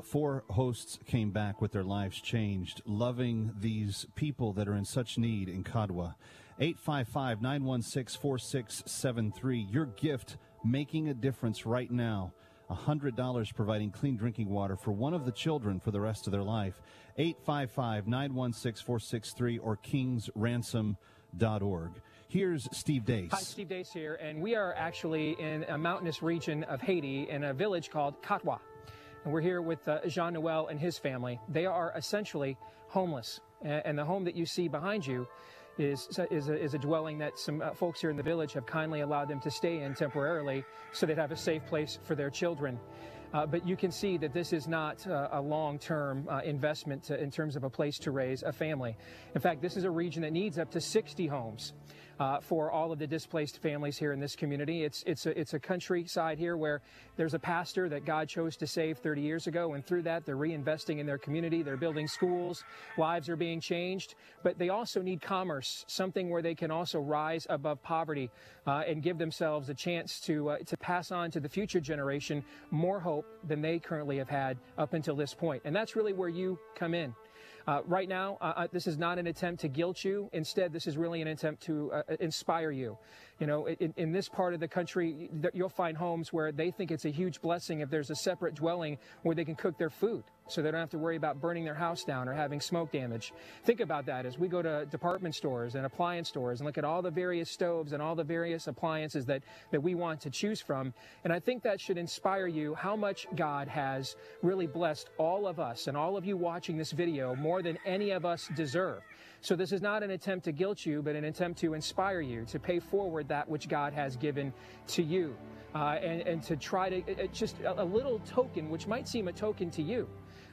4 hosts came back with their lives changed, loving these people that are in such need in Kadwa. 855-916-4673. Your gift making a difference right now. $100 providing clean drinking water for one of the children for the rest of their life. 855-916-463 or kingsransom.org. Here's Steve Dace. Hi, Steve Dace here, and we are actually in a mountainous region of Haiti in a village called Katwa. And we're here with Jean Noel and his family. They are essentially homeless, and the home that you see behind you is a dwelling that some folks here in the village have kindly allowed them to stay in temporarily so they'd have a safe place for their children. But you can see that this is not a long-term investment in terms of a place to raise a family. In fact, this is a region that needs up to 60 homes for all of the displaced families here in this community. It's a countryside here where there's a pastor that God chose to save 30 years ago, and through that they're reinvesting in their community. They're building schools, lives are being changed, but they also need commerce, something where they can also rise above poverty and give themselves a chance to pass on to the future generation more hope than they currently have had up until this point. And that's really where you come in. Right now, this is not an attempt to guilt you. Instead, this is really an attempt to inspire you. You know, in this part of the country, you'll find homes where they think it's a huge blessing if there's a separate dwelling where they can cook their food, so they don't have to worry about burning their house down or having smoke damage. Think about that as we go to department stores and appliance stores and look at all the various stoves and all the various appliances that we want to choose from. And I think that should inspire you how much God has really blessed all of us and all of you watching this video more than any of us deserve. So this is not an attempt to guilt you, but an attempt to inspire you to pay forward that which God has given to you. And to try to, just a little token, which might seem a token to you,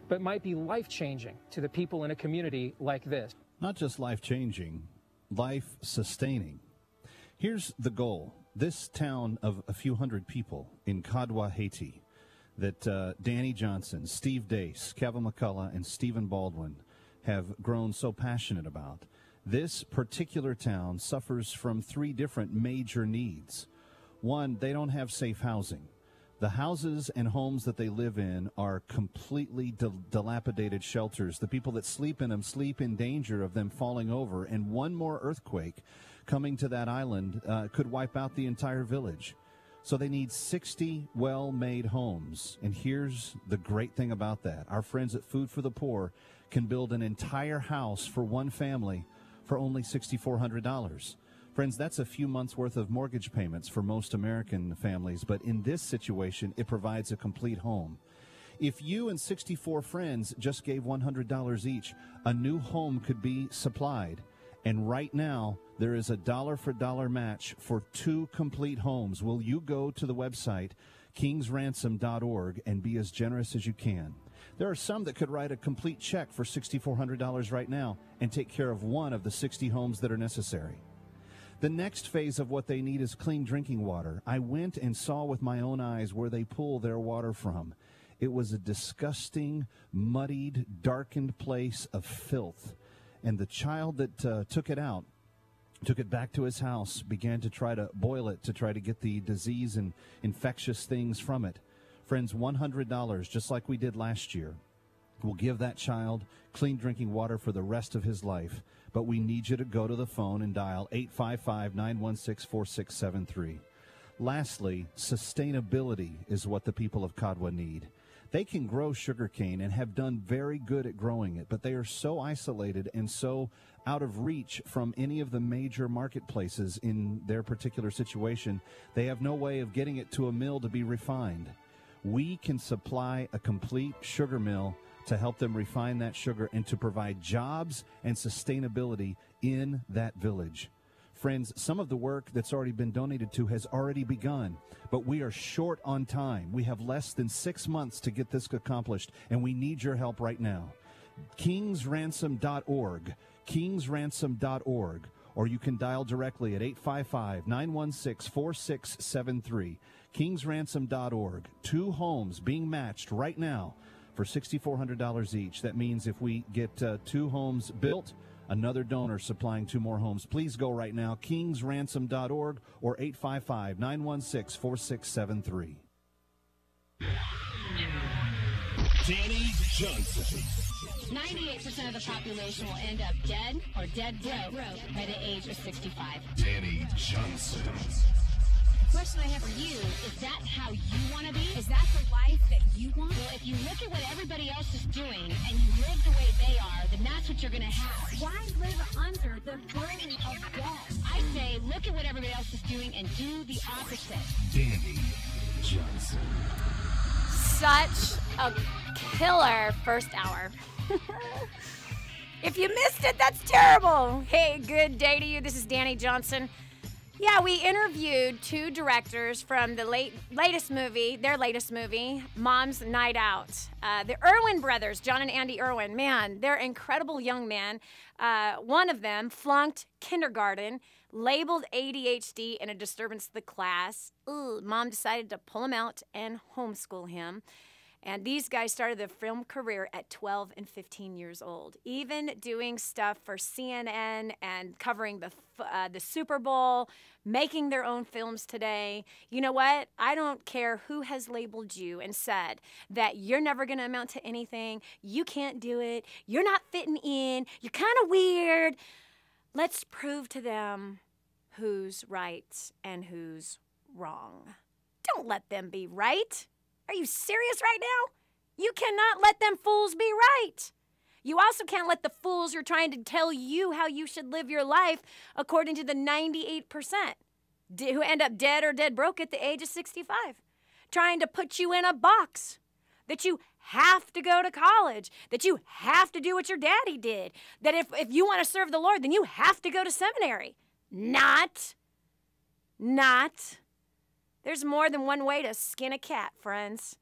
but might be life-changing to the people in a community like this. Not just life-changing, life-sustaining. Here's the goal. This town of a few hundred people in Kadwa, Haiti, that Dani Johnson, Steve Dace, Kevin McCullough, and Stephen Baldwin have grown so passionate about. This particular town suffers from 3 different major needs. One, they don't have safe housing. The houses and homes that they live in are completely dilapidated shelters. The people that sleep in them sleep in danger of them falling over, and one more earthquake coming to that island could wipe out the entire village. So they need 60 well-made homes. And here's the great thing about that. Our friends at Food for the Poor can build an entire house for one family for only $6,400. Friends, that's a few months' worth of mortgage payments for most American families, but in this situation, it provides a complete home. If you and 64 friends just gave $100 each, a new home could be supplied. And right now, there is a dollar-for-dollar match for 2 complete homes. Will you go to the website, kingsransom.org, and be as generous as you can? There are some that could write a complete check for $6,400 right now and take care of one of the 60 homes that are necessary. The next phase of what they need is clean drinking water. I went and saw with my own eyes where they pull their water from. It was a disgusting, muddied, darkened place of filth. And the child that took it out, took it back to his house, began to try to boil it to try to get the disease and infectious things from it. Friends, $100, just like we did last year, will give that child clean drinking water for the rest of his life. But we need you to go to the phone and dial 855-916-4673. Lastly, sustainability is what the people of Kadwa need. They can grow sugarcane and have done very good at growing it, but they are so isolated and so out of reach from any of the major marketplaces in their particular situation, they have no way of getting it to a mill to be refined. We can supply a complete sugar mill to help them refine that sugar and to provide jobs and sustainability in that village. Friends, some of the work that's already been donated to has already begun, but we are short on time. We have less than 6 months to get this accomplished, and we need your help right now. kingsransom.org, kingsransom.org, or you can dial directly at 855-916-4673, kingsransom.org. 2 homes being matched right now for $6,400 each. That means if we get 2 homes built, Another donor supplying 2 more homes. Please go right now, kingsransom.org or 855-916-4673. Danny Johnson. 98% of the population will end up dead or dead broke by the age of 65. Danny Johnson. The question I have for you, is that how you want to be? Is that the life that you want? Well, if you look at what everybody else is doing and you live the way they are, then that's what you're going to have. Why live under the burden of death? I say, look at what everybody else is doing and do the opposite. Danny Johnson. Such a killer first hour. If you missed it, that's terrible. Hey, good day to you. This is Dani Johnson. Yeah, we interviewed 2 directors from the latest movie, their latest movie, Mom's Night Out. The Erwin brothers, Jon and Andy Erwin, man, they're incredible young men. One of them flunked kindergarten, labeled ADHD and a disturbance of the class. Mom decided to pull him out and homeschool him. And these guys started their film career at 12 and 15 years old, even doing stuff for CNN and covering the Super Bowl, making their own films today. You know what? I don't care who has labeled you and said that you're never going to amount to anything. You can't do it. You're not fitting in. You're kind of weird. Let's prove to them who's right and who's wrong. Don't let them be right. Are you serious right now? You cannot let them fools be right. You also can't let the fools who are trying to tell you how you should live your life according to the 98% who end up dead or dead broke at the age of 65, trying to put you in a box, that you have to go to college, that you have to do what your daddy did, that if you want to serve the Lord, then you have to go to seminary. Not. There's more than one way to skin a cat, friends.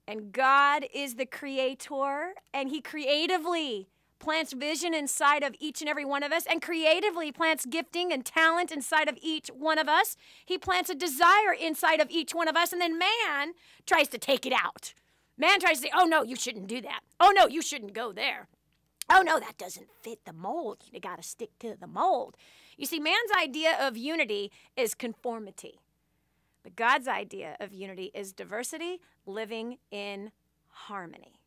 And God is the creator, and he creatively plants vision inside of each and every one of us, and creatively plants gifting and talent inside of each one of us. He plants a desire inside of each one of us, and then man tries to take it out. Man tries to say, oh, no, you shouldn't do that. Oh, no, you shouldn't go there. Oh, no, that doesn't fit the mold. You got to stick to the mold. You see, man's idea of unity is conformity. But God's idea of unity is diversity, living in harmony.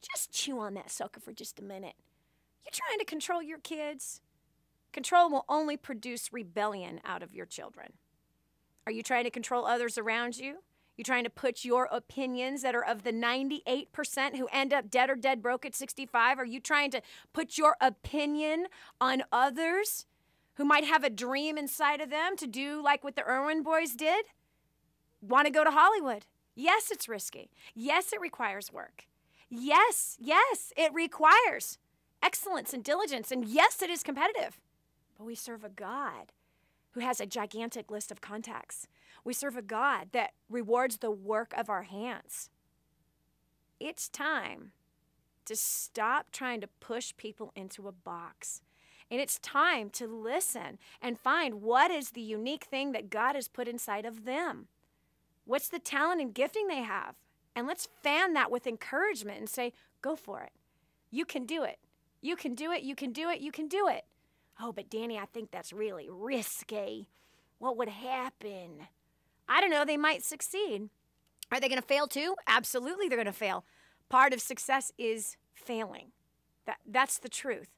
Just chew on that sucker for just a minute. You're trying to control your kids. Control will only produce rebellion out of your children. Are you trying to control others around you? You trying to put your opinions that are of the 98% who end up dead or dead broke at 65? Are you trying to put your opinion on others who might have a dream inside of them to do like what the Erwin boys did? Want to go to Hollywood? Yes, it's risky. Yes, it requires work. Yes, it requires excellence and diligence. And yes, it is competitive. But we serve a God who has a gigantic list of contacts. We serve a God that rewards the work of our hands. It's time to stop trying to push people into a box. And it's time to listen and find what is the unique thing that God has put inside of them. What's the talent and gifting they have? And let's fan that with encouragement and say, go for it. You can do it. You can do it. You can do it. You can do it. Oh, but Dani, I think that's really risky. What would happen? I don't know. They might succeed. Are they going to fail too? Absolutely, they're going to fail. Part of success is failing. That's the truth.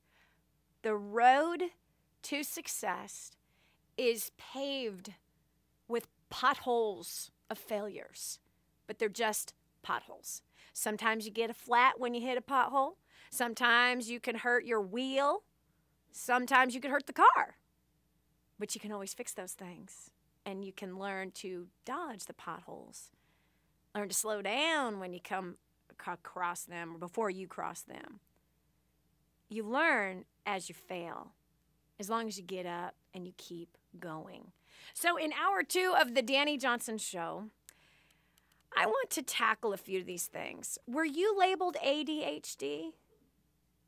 The road to success is paved with potholes of failures, but they're just potholes. Sometimes you get a flat when you hit a pothole. Sometimes you can hurt your wheel. Sometimes you can hurt the car. But you can always fix those things, and you can learn to dodge the potholes. Learn to slow down when you come across them or before you cross them. You learn as you fail, as long as you get up and you keep going. So in hour 2 of the Dani Johnson Show, I want to tackle a few of these things. Were you labeled ADHD?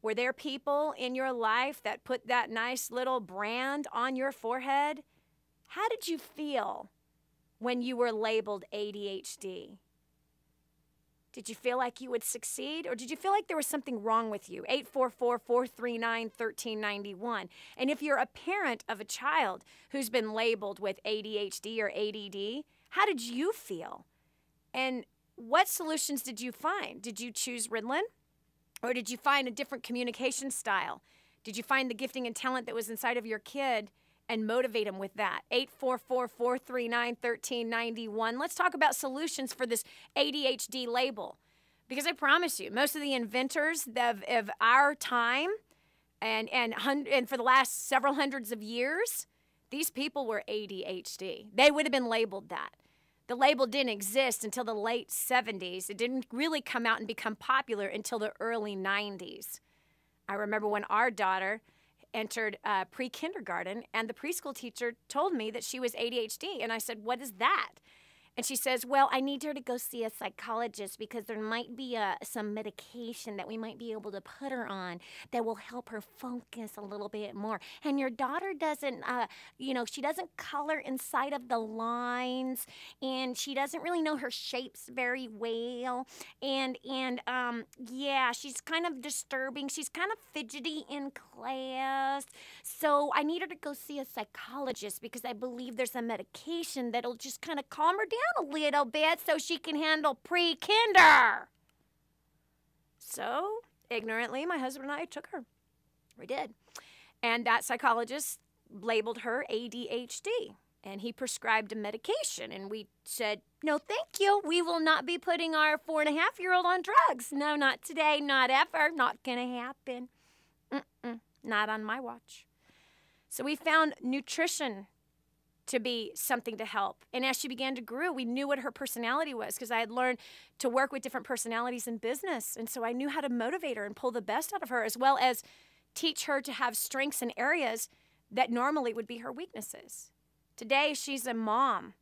Were there people in your life that put that nice little brand on your forehead? How did you feel when you were labeled ADHD? Did you feel like you would succeed, or did you feel like there was something wrong with you? 844-439-1391. And if you're a parent of a child who's been labeled with ADHD or ADD, how did you feel? And what solutions did you find? Did you choose Ritalin, or did you find a different communication style? Did you find the gifting and talent that was inside of your kid and motivate them with that? 844-439-1391. Let's talk about solutions for this ADHD label. Because I promise you, most of the inventors of our time and for the last several hundreds of years, these people were ADHD. They would have been labeled that. The label didn't exist until the late 70s. It didn't really come out and become popular until the early 90s. I remember when our daughter entered pre-kindergarten, and the preschool teacher told me that she was ADHD, and I said, "What is that?" And she says, "Well, I need her to go see a psychologist because there might be some medication that we might be able to put her on that will help her focus a little bit more. And your daughter doesn't, she doesn't color inside of the lines, and she doesn't really know her shapes very well. And she's kind of disturbing. She's kind of fidgety in class. So I need her to go see a psychologist because I believe there's a medication that'll just kind of calm her down a little bit so she can handle pre-kinder." So, ignorantly, my husband and I took her. We did. And that psychologist labeled her ADHD. And he prescribed a medication. And we said, "No, thank you. We will not be putting our 4.5-year-old on drugs. No, not today, not ever. Not going to happen. Not on my watch." So we found nutrition to be something to help. And as she began to grow, we knew what her personality was because I had learned to work with different personalities in business. And so I knew how to motivate her and pull the best out of her, as well as teach her to have strengths in areas that normally would be her weaknesses. Today, she's a mom,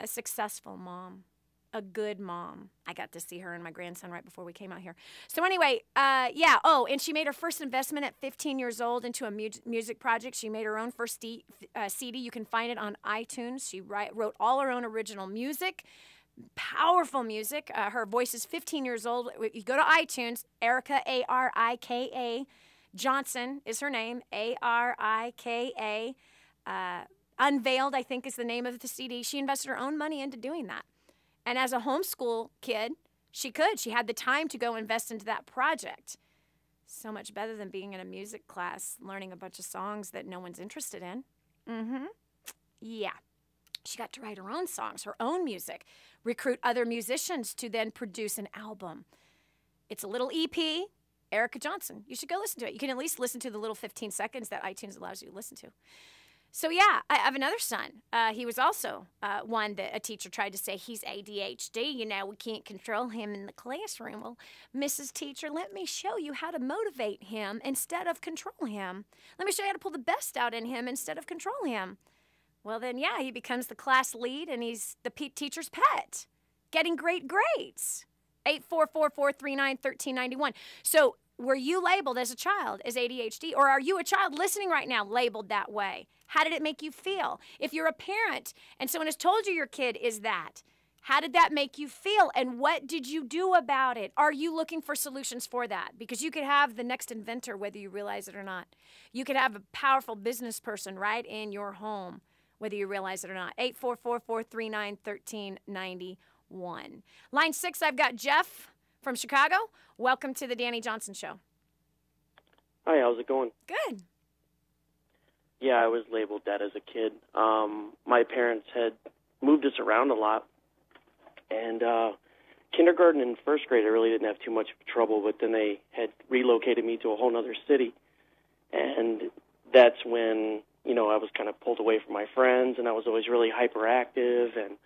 a successful mom, a good mom. I got to see her and my grandson right before we came out here. So anyway, and she made her first investment at 15 years old into a music project. She made her own first CD. You can find it on iTunes. She wrote all her own original music, powerful music. Her voice is 15 years old. You go to iTunes, Erica, Arika, Johnson is her name, Arika. Unveiled, I think, is the name of the CD. She invested her own money into doing that. And as a homeschool kid, she had the time to go invest into that project. So much better than being in a music class, learning a bunch of songs that no one's interested in. Yeah. She got to write her own songs, her own music, recruit other musicians to then produce an album. It's a little EP, Erica Johnson. You should go listen to it. You can at least listen to the little 15 seconds that iTunes allows you to listen to. So, yeah, I have another son. He was also one that a teacher tried to say he's ADHD. We can't control him in the classroom. Well, Mrs. Teacher, let me show you how to motivate him instead of control him. Let me show you how to pull the best out in him instead of control him. Well, then, yeah, he becomes the class lead, and he's the teacher's pet, getting great grades. 844-439-1391. So, were you labeled as a child as ADHD, or are you a child listening right now labeled that way? How did it make you feel? If you're a parent and someone has told you your kid is that, how did that make you feel, and what did you do about it? Are you looking for solutions for that? Because you could have the next inventor whether you realize it or not. You could have a powerful business person right in your home whether you realize it or not. 844-439-1391. Line 6, I've got Jeff from Chicago. Welcome to the Dani Johnson Show. Hi, how's it going? Good. Yeah, I was labeled that as a kid. My parents had moved us around a lot, and kindergarten and first grade I really didn't have too much trouble, but then they had relocated me to a whole other city, and that's when, I was kind of pulled away from my friends, and I was always really hyperactive, and,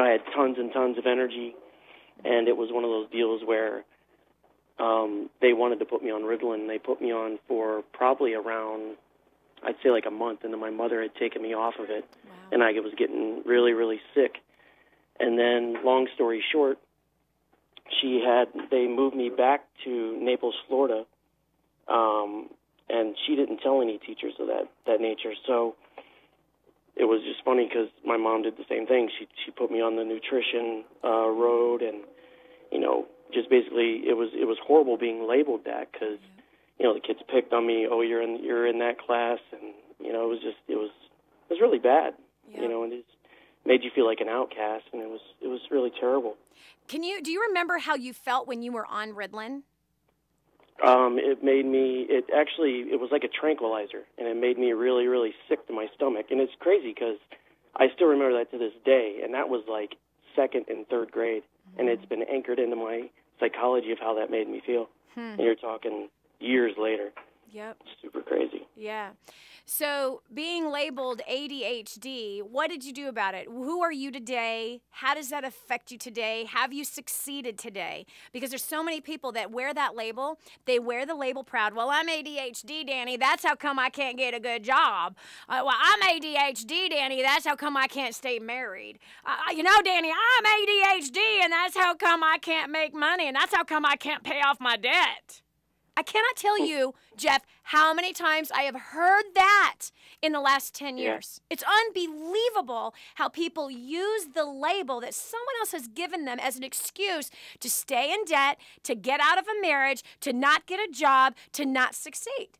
I had tons and tons of energy, and it was one of those deals where they wanted to put me on Ritalin. They put me on for probably around, I'd say like a month, and then my mother had taken me off of it, and I was getting really, really sick. And then, long story short, they moved me back to Naples, Florida, and she didn't tell any teachers of that nature. So it was just funny because my mom did the same thing. She put me on the nutrition road, and just basically it was horrible being labeled that because, the kids picked on me. Oh, you're in that class, and it was really bad. And it just made you feel like an outcast, and it was really terrible. Do you remember how you felt when you were on Ritalin? It was like a tranquilizer, and it made me really, really sick to my stomach. And it's crazy because I still remember that to this day, and that was like 2nd and 3rd grade, and it's been anchored into my psychology of how that made me feel. And you're talking years later. Yep. Super crazy. Yeah. So being labeled ADHD, what did you do about it? Who are you today? How does that affect you today? Have you succeeded today? Because there's so many people that wear that label. They wear the label proud. Well, I'm ADHD, Dani. That's how come I can't get a good job. Well, I'm ADHD, Dani. That's how come I can't stay married. Dani, I'm ADHD, and that's how come I can't make money, and that's how come I can't pay off my debt. I cannot tell you, Jeff, how many times I have heard that in the last 10 years. Yeah. It's unbelievable how people use the label that someone else has given them as an excuse to stay in debt, to get out of a marriage, to not get a job, to not succeed.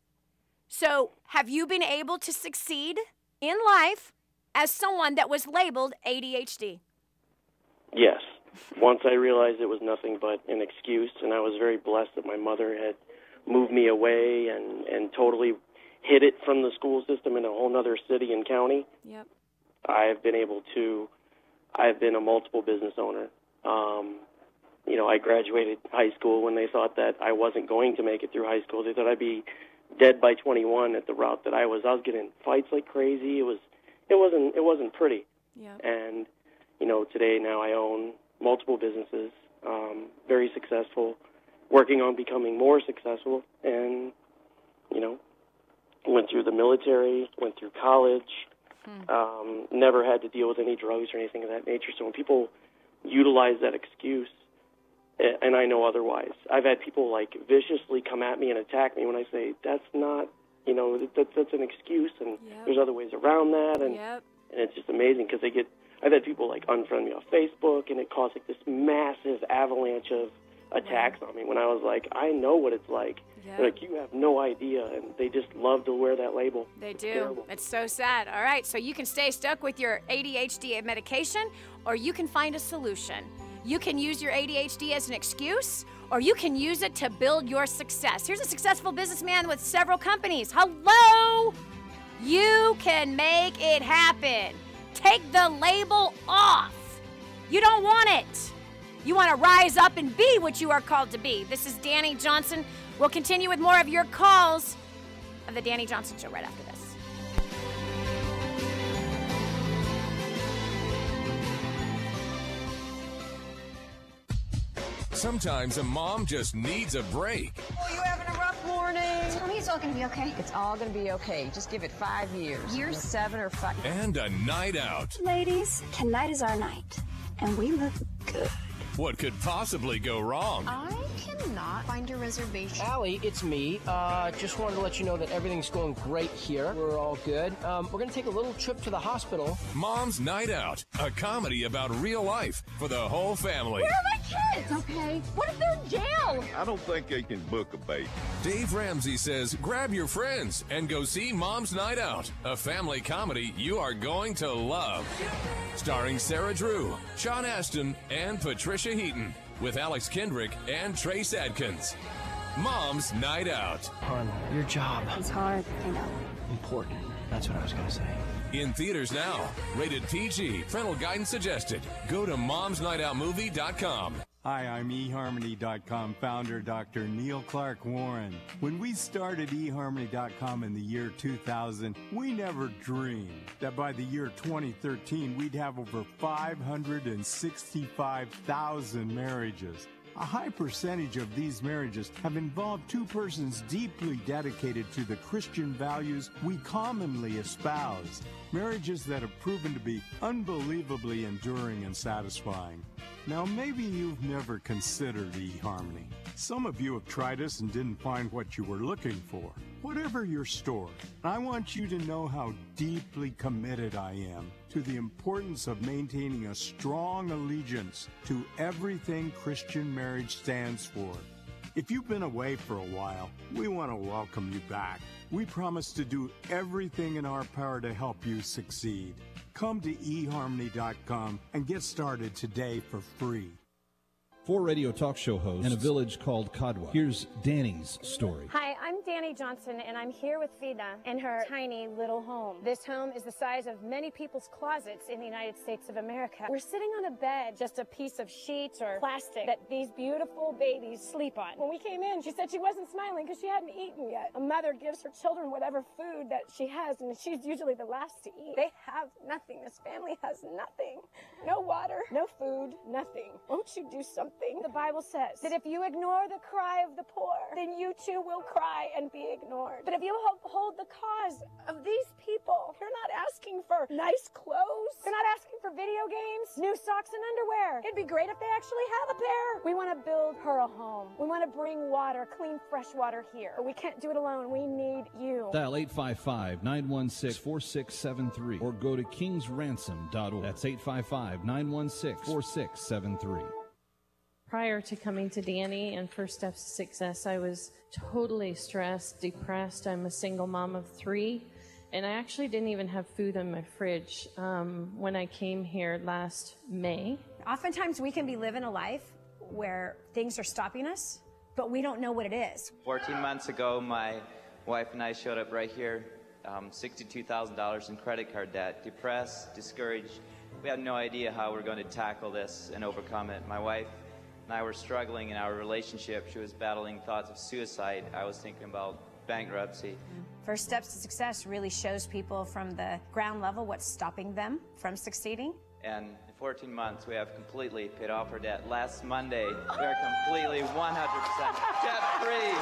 So have you been able to succeed in life as someone that was labeled ADHD? Yes. Once I realized it was nothing but an excuse, and I was very blessed that my mother had moved me away and totally hid it from the school system in a whole other city and county. Yep. I've been a multiple business owner. I graduated high school when they thought that I wasn't going to make it through high school. They thought I'd be dead by 21 at the route that I was. I was getting in fights like crazy. It wasn't pretty. Yeah. And today now I own multiple businesses, very successful, working on becoming more successful, and, went through the military, went through college, never had to deal with any drugs or anything of that nature. So when people utilize that excuse, and I know otherwise, I've had people viciously come at me and attack me when I say, that's not, that's an excuse, and there's other ways around that, and it's just amazing because I've had people unfriend me off Facebook, and it caused this massive avalanche of attacks on me when I was I know what it's like. They're you have no idea, and they just love to wear that label. They do. It's so sad. All right, so you can stay stuck with your ADHD medication, or you can find a solution. You can use your ADHD as an excuse, or you can use it to build your success. Here's a successful businessman with several companies. Hello! You can make it happen. Take the label off. You don't want it. You want to rise up and be what you are called to be. This is Dani Johnson. We'll continue with more of your calls of the Dani Johnson Show right after this. Sometimes a mom just needs a break. Oh, you having a rough morning? Tell me it's all gonna be okay. It's all going to be okay. Just give it 5 years. Years 7 or 5. And a night out. Ladies, tonight is our night, and we look good. What could possibly go wrong? I cannot find your reservation. Allie, it's me. Just wanted to let you know that everything's going great here. We're all good. We're going to take a little trip to the hospital. Mom's Night Out, a comedy about real life for the whole family. Where are my kids? Okay. What if they're in jail? I don't think they can book a baby. Dave Ramsey says grab your friends and go see Mom's Night Out, a family comedy you are going to love. Starring Sarah Drew, Sean Astin, and Patricia Heaton, with Alex Kendrick and Trace Adkins. Mom's Night Out. Hon, your job. It's hard, I know. Important. That's what I was going to say. In theaters now. Rated PG. Parental guidance suggested. Go to momsnightoutmovie.com. Hi, I'm eHarmony.com founder Dr. Neil Clark Warren. When we started eHarmony.com in the year 2000, we never dreamed that by the year 2013 we'd have over 565,000 marriages. A high percentage of these marriages have involved two persons deeply dedicated to the Christian values we commonly espouse. marriages that have proven to be unbelievably enduring and satisfying. Now, maybe you've never considered eHarmony. Some of you have tried us and didn't find what you were looking for. Whatever your story, I want you to know how deeply committed I am to the importance of maintaining a strong allegiance to everything Christian marriage stands for. If you've been away for a while, we want to welcome you back. We promise to do everything in our power to help you succeed. Come to eHarmony.com and get started today for free. 4 radio talk show hosts in a village called Kadwa. Here's Dani's story. Hi, I'm Dani Johnson, and I'm here with Vida in her tiny little home. This home is the size of many people's closets in the United States of America. We're sitting on a bed, just a piece of sheets or plastic that these beautiful babies sleep on. When we came in, she said she wasn't smiling because she hadn't eaten yet. A mother gives her children whatever food that she has, and she's usually the last to eat. They have nothing. This family has nothing. No water, no food, nothing. Won't you do something? The Bible says that if you ignore the cry of the poor, then you too will cry and be ignored. But if you uphold the cause of these people, you're not asking for nice clothes. You're not asking for video games, new socks and underwear. It'd be great if they actually have a pair. We want to build her a home. We want to bring water, clean, fresh water here. But we can't do it alone. We need you. Dial 855-916-4673 or go to kingsransom.org. That's 855-916-4673. Prior to coming to Dani and First Steps to Success, I was totally stressed, depressed. I'm a single mom of 3, and I actually didn't even have food in my fridge when I came here last May. Oftentimes we can be living a life where things are stopping us, but we don't know what it is. 14 months ago, my wife and I showed up right here, $62,000 in credit card debt, depressed, discouraged. We had no idea how we're going to tackle this and overcome it. My wife and I were struggling in our relationship. She was battling thoughts of suicide. I was thinking about bankruptcy. First Steps to Success really shows people from the ground level what's stopping them from succeeding. And in 14 months, we have completely paid off our debt. Last Monday, we are completely 100% debt-free.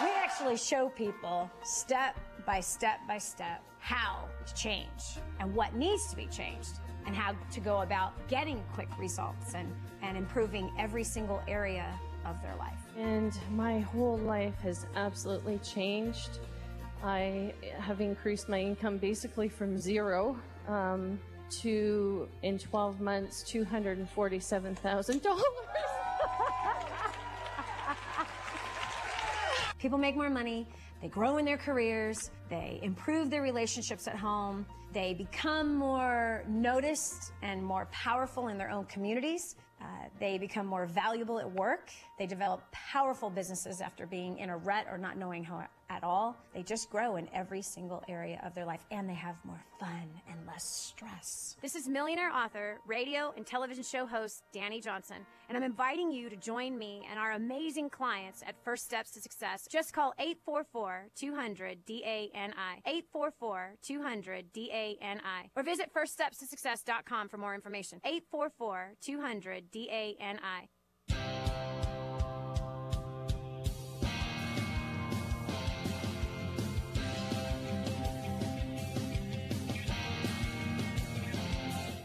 We actually show people step by step by step how to change and what needs to be changed and how to go about getting quick results and improving every single area of their life. And my whole life has absolutely changed. I have increased my income basically from zero to, in 12 months, $247,000. People make more money, they grow in their careers, they improve their relationships at home, they become more noticed and more powerful in their own communities. They become more valuable at work. They develop powerful businesses after being in a rut or not knowing how at all. They just grow in every single area of their life, and they have more fun and less stress. This is millionaire author, radio and television show host Dani Johnson, and I'm inviting you to join me and our amazing clients at First Steps to Success. Just call 844-200-DANI, 844-200-DANI, or visit firststepstosuccess.com for more information. 844-200-DANI.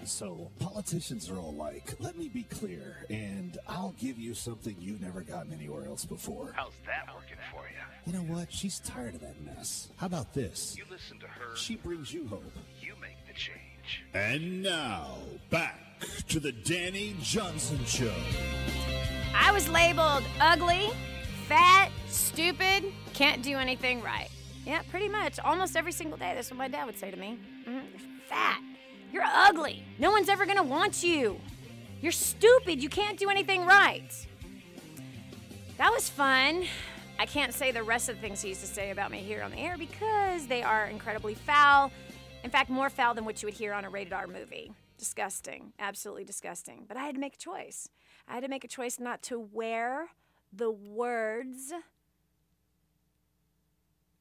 So, politicians are all like, let me be clear, and I'll give you something you've never gotten anywhere else before. How's that working for you? You know what? She's tired of that mess. How about this? You listen to her. She brings you hope. You make the change. And now, back to the Dani Johnson Show. I was labeled ugly, fat, stupid, can't do anything right. Yeah, pretty much. Almost every single day. That's what my dad would say to me. You're fat. You're ugly. No one's ever going to want you. You're stupid. You can't do anything right. That was fun. I can't say the rest of the things he used to say about me here on the air because they are incredibly foul. In fact, more foul than what you would hear on a rated R movie. Disgusting. Absolutely disgusting. But I had to make a choice. I had to make a choice not to wear the words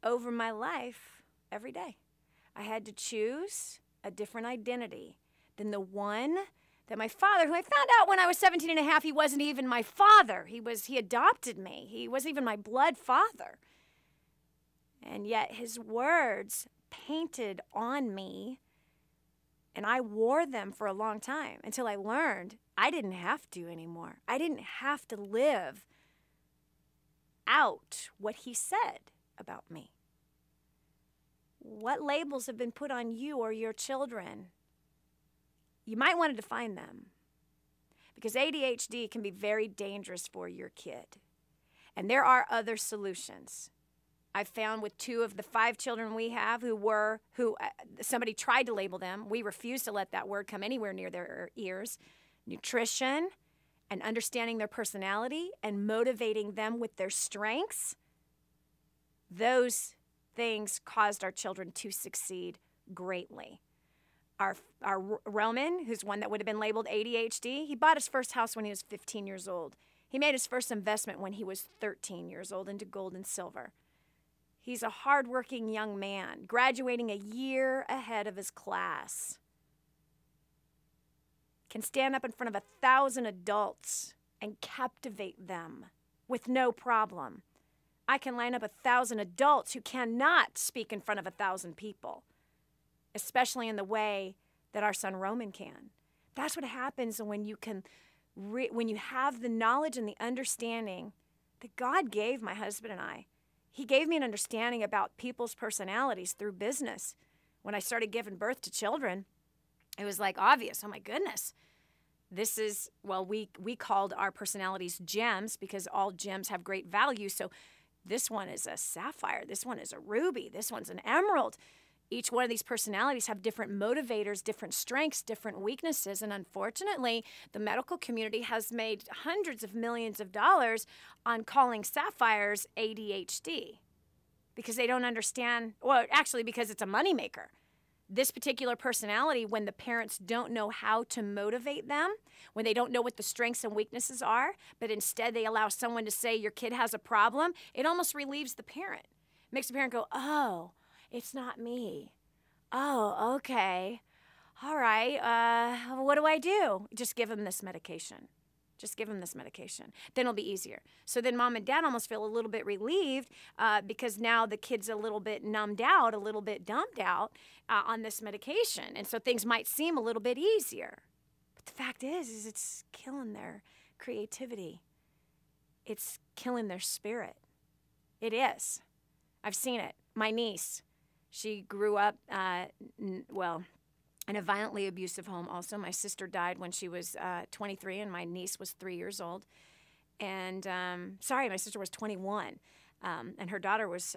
over my life every day. I had to choose a different identity than the one that my father, who I found out when I was 17 and a half, he wasn't even my father. He adopted me. He wasn't even my blood father. And yet his words painted on me And I wore them for a long time until I learned I didn't have to anymore. I didn't have to live out what he said about me. What labels have been put on you or your children? You might want to define them, because ADHD can be very dangerous for your kid. And there are other solutions. I've found with 2 of the 5 children we have who somebody tried to label them. We refused to let that word come anywhere near their ears. Nutrition and understanding their personality and motivating them with their strengths. Those things caused our children to succeed greatly. Our Roman, who's one that would have been labeled ADHD, he bought his first house when he was 15 years old. He made his first investment when he was 13 years old into gold and silver. He's a hardworking young man, graduating a year ahead of his class. Can stand up in front of 1,000 adults and captivate them with no problem. I can line up 1,000 adults who cannot speak in front of 1,000 people, especially in the way that our son Roman can. That's what happens when you when you have the knowledge and the understanding that God gave my husband and I. He gave me an understanding about people's personalities through business. When I started giving birth to children, it was like obvious. Oh my goodness. This is, well, we called our personalities gems because all gems have great value. So this one is a sapphire. This one is a ruby. This one's an emerald. Each one of these personalities have different motivators, different strengths, different weaknesses. And unfortunately, the medical community has made hundreds of millions of dollars on calling sapphires ADHD because they don't understand, well, actually because it's a moneymaker. This particular personality, when the parents don't know how to motivate them, when they don't know what the strengths and weaknesses are, but instead they allow someone to say your kid has a problem, it almost relieves the parent. It makes the parent go, oh, it's not me. Oh, okay. All right. What do I do? Just give him this medication. Just give him this medication. Then it'll be easier. So then mom and dad almost feel a little bit relieved because now the kid's a little bit numbed out, a little bit dumbed out on this medication. And so things might seem a little bit easier. But the fact is it's killing their creativity. It's killing their spirit. It is. I've seen it. My niece, she grew up, in a violently abusive home also. My sister died when she was 23, and my niece was 3 years old. And, my sister was 21, and her daughter was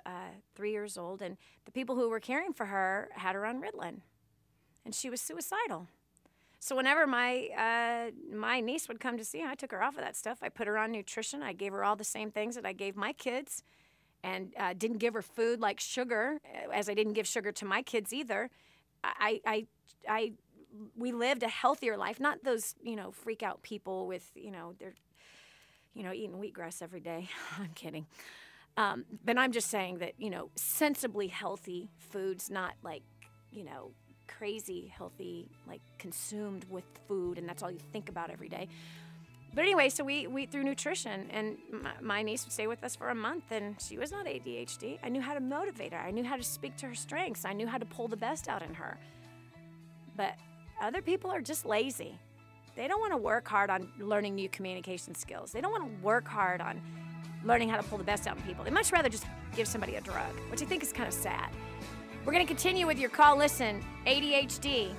3 years old. And the people who were caring for her had her on Ritalin, and she was suicidal. So whenever my niece would come to see her, I took her off of that stuff. I put her on nutrition. I gave her all the same things that I gave my kids, and didn't give her food like sugar, as I didn't give sugar to my kids either. We lived a healthier life, not those, freak out people with, they're, eating wheatgrass every day. I'm kidding. But I'm just saying that, sensibly healthy foods, not like, crazy healthy, like consumed with food, and that's all you think about every day. But anyway, so we through nutrition, and my niece would stay with us for a month, and she was not ADHD. I knew how to motivate her. I knew how to speak to her strengths. I knew how to pull the best out in her. But other people are just lazy. They don't want to work hard on learning new communication skills. They don't want to work hard on learning how to pull the best out in people. They'd much rather just give somebody a drug, which I think is kind of sad. We're going to continue with your call, listen, ADHD,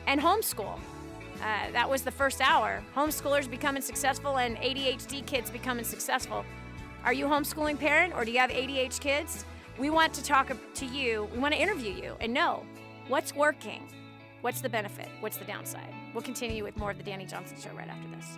and homeschool. That was the first hour. Homeschoolers becoming successful and ADHD kids becoming successful. Are you a homeschooling parent, or do you have ADHD kids? We want to talk to you. We want to interview you and know what's working, what's the benefit, what's the downside. We'll continue with more of the Dani Johnson Show right after this.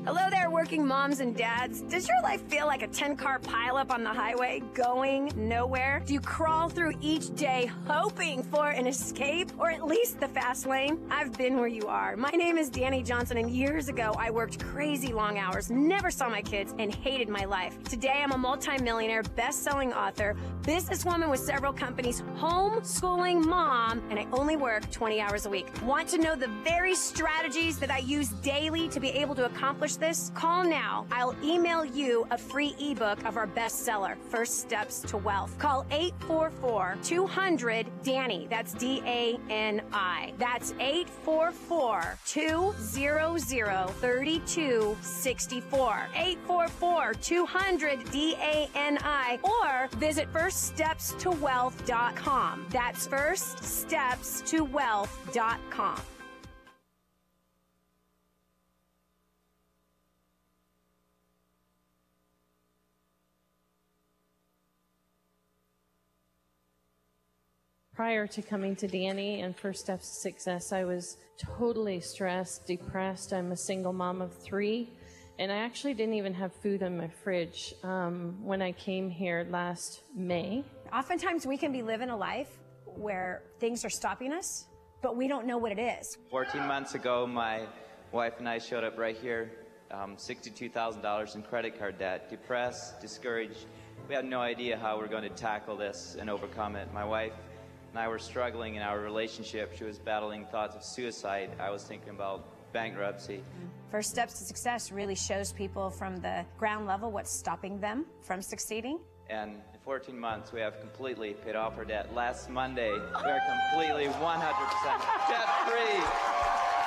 Hello there, working moms and dads. Does your life feel like a 10-car pileup on the highway going nowhere? Do you crawl through each day hoping for an escape, or at least the fast lane? I've been where you are. My name is Dani Johnson, and years ago I worked crazy long hours, never saw my kids, and hated my life. Today I'm a multi-millionaire, best-selling author, businesswoman with several companies, homeschooling mom, and I only work 20 hours a week. Want to know the very strategies that I use daily to be able to accomplish this? Call now, I'll email you a free ebook of our bestseller, First Steps to Wealth. Call 844-200-DANI. That's D-A-N-I. That's 844-200-3264. 844-200-DANI. Or visit firststepstowealth.com. That's firststepstowealth.com. Prior to coming to Dani and First Steps to Success, I was totally stressed, depressed. I'm a single mom of 3, and I actually didn't even have food in my fridge when I came here last May. Oftentimes we can be living a life where things are stopping us, but we don't know what it is. 14 months ago, my wife and I showed up right here, $62,000 in credit card debt, depressed, discouraged. We had no idea how we're going to tackle this and overcome it. My wife and I were struggling in our relationship. She was battling thoughts of suicide. I was thinking about bankruptcy. First Steps to Success really shows people from the ground level what's stopping them from succeeding. And in 14 months, we have completely paid off our debt. Last Monday, we are completely 100% debt-free.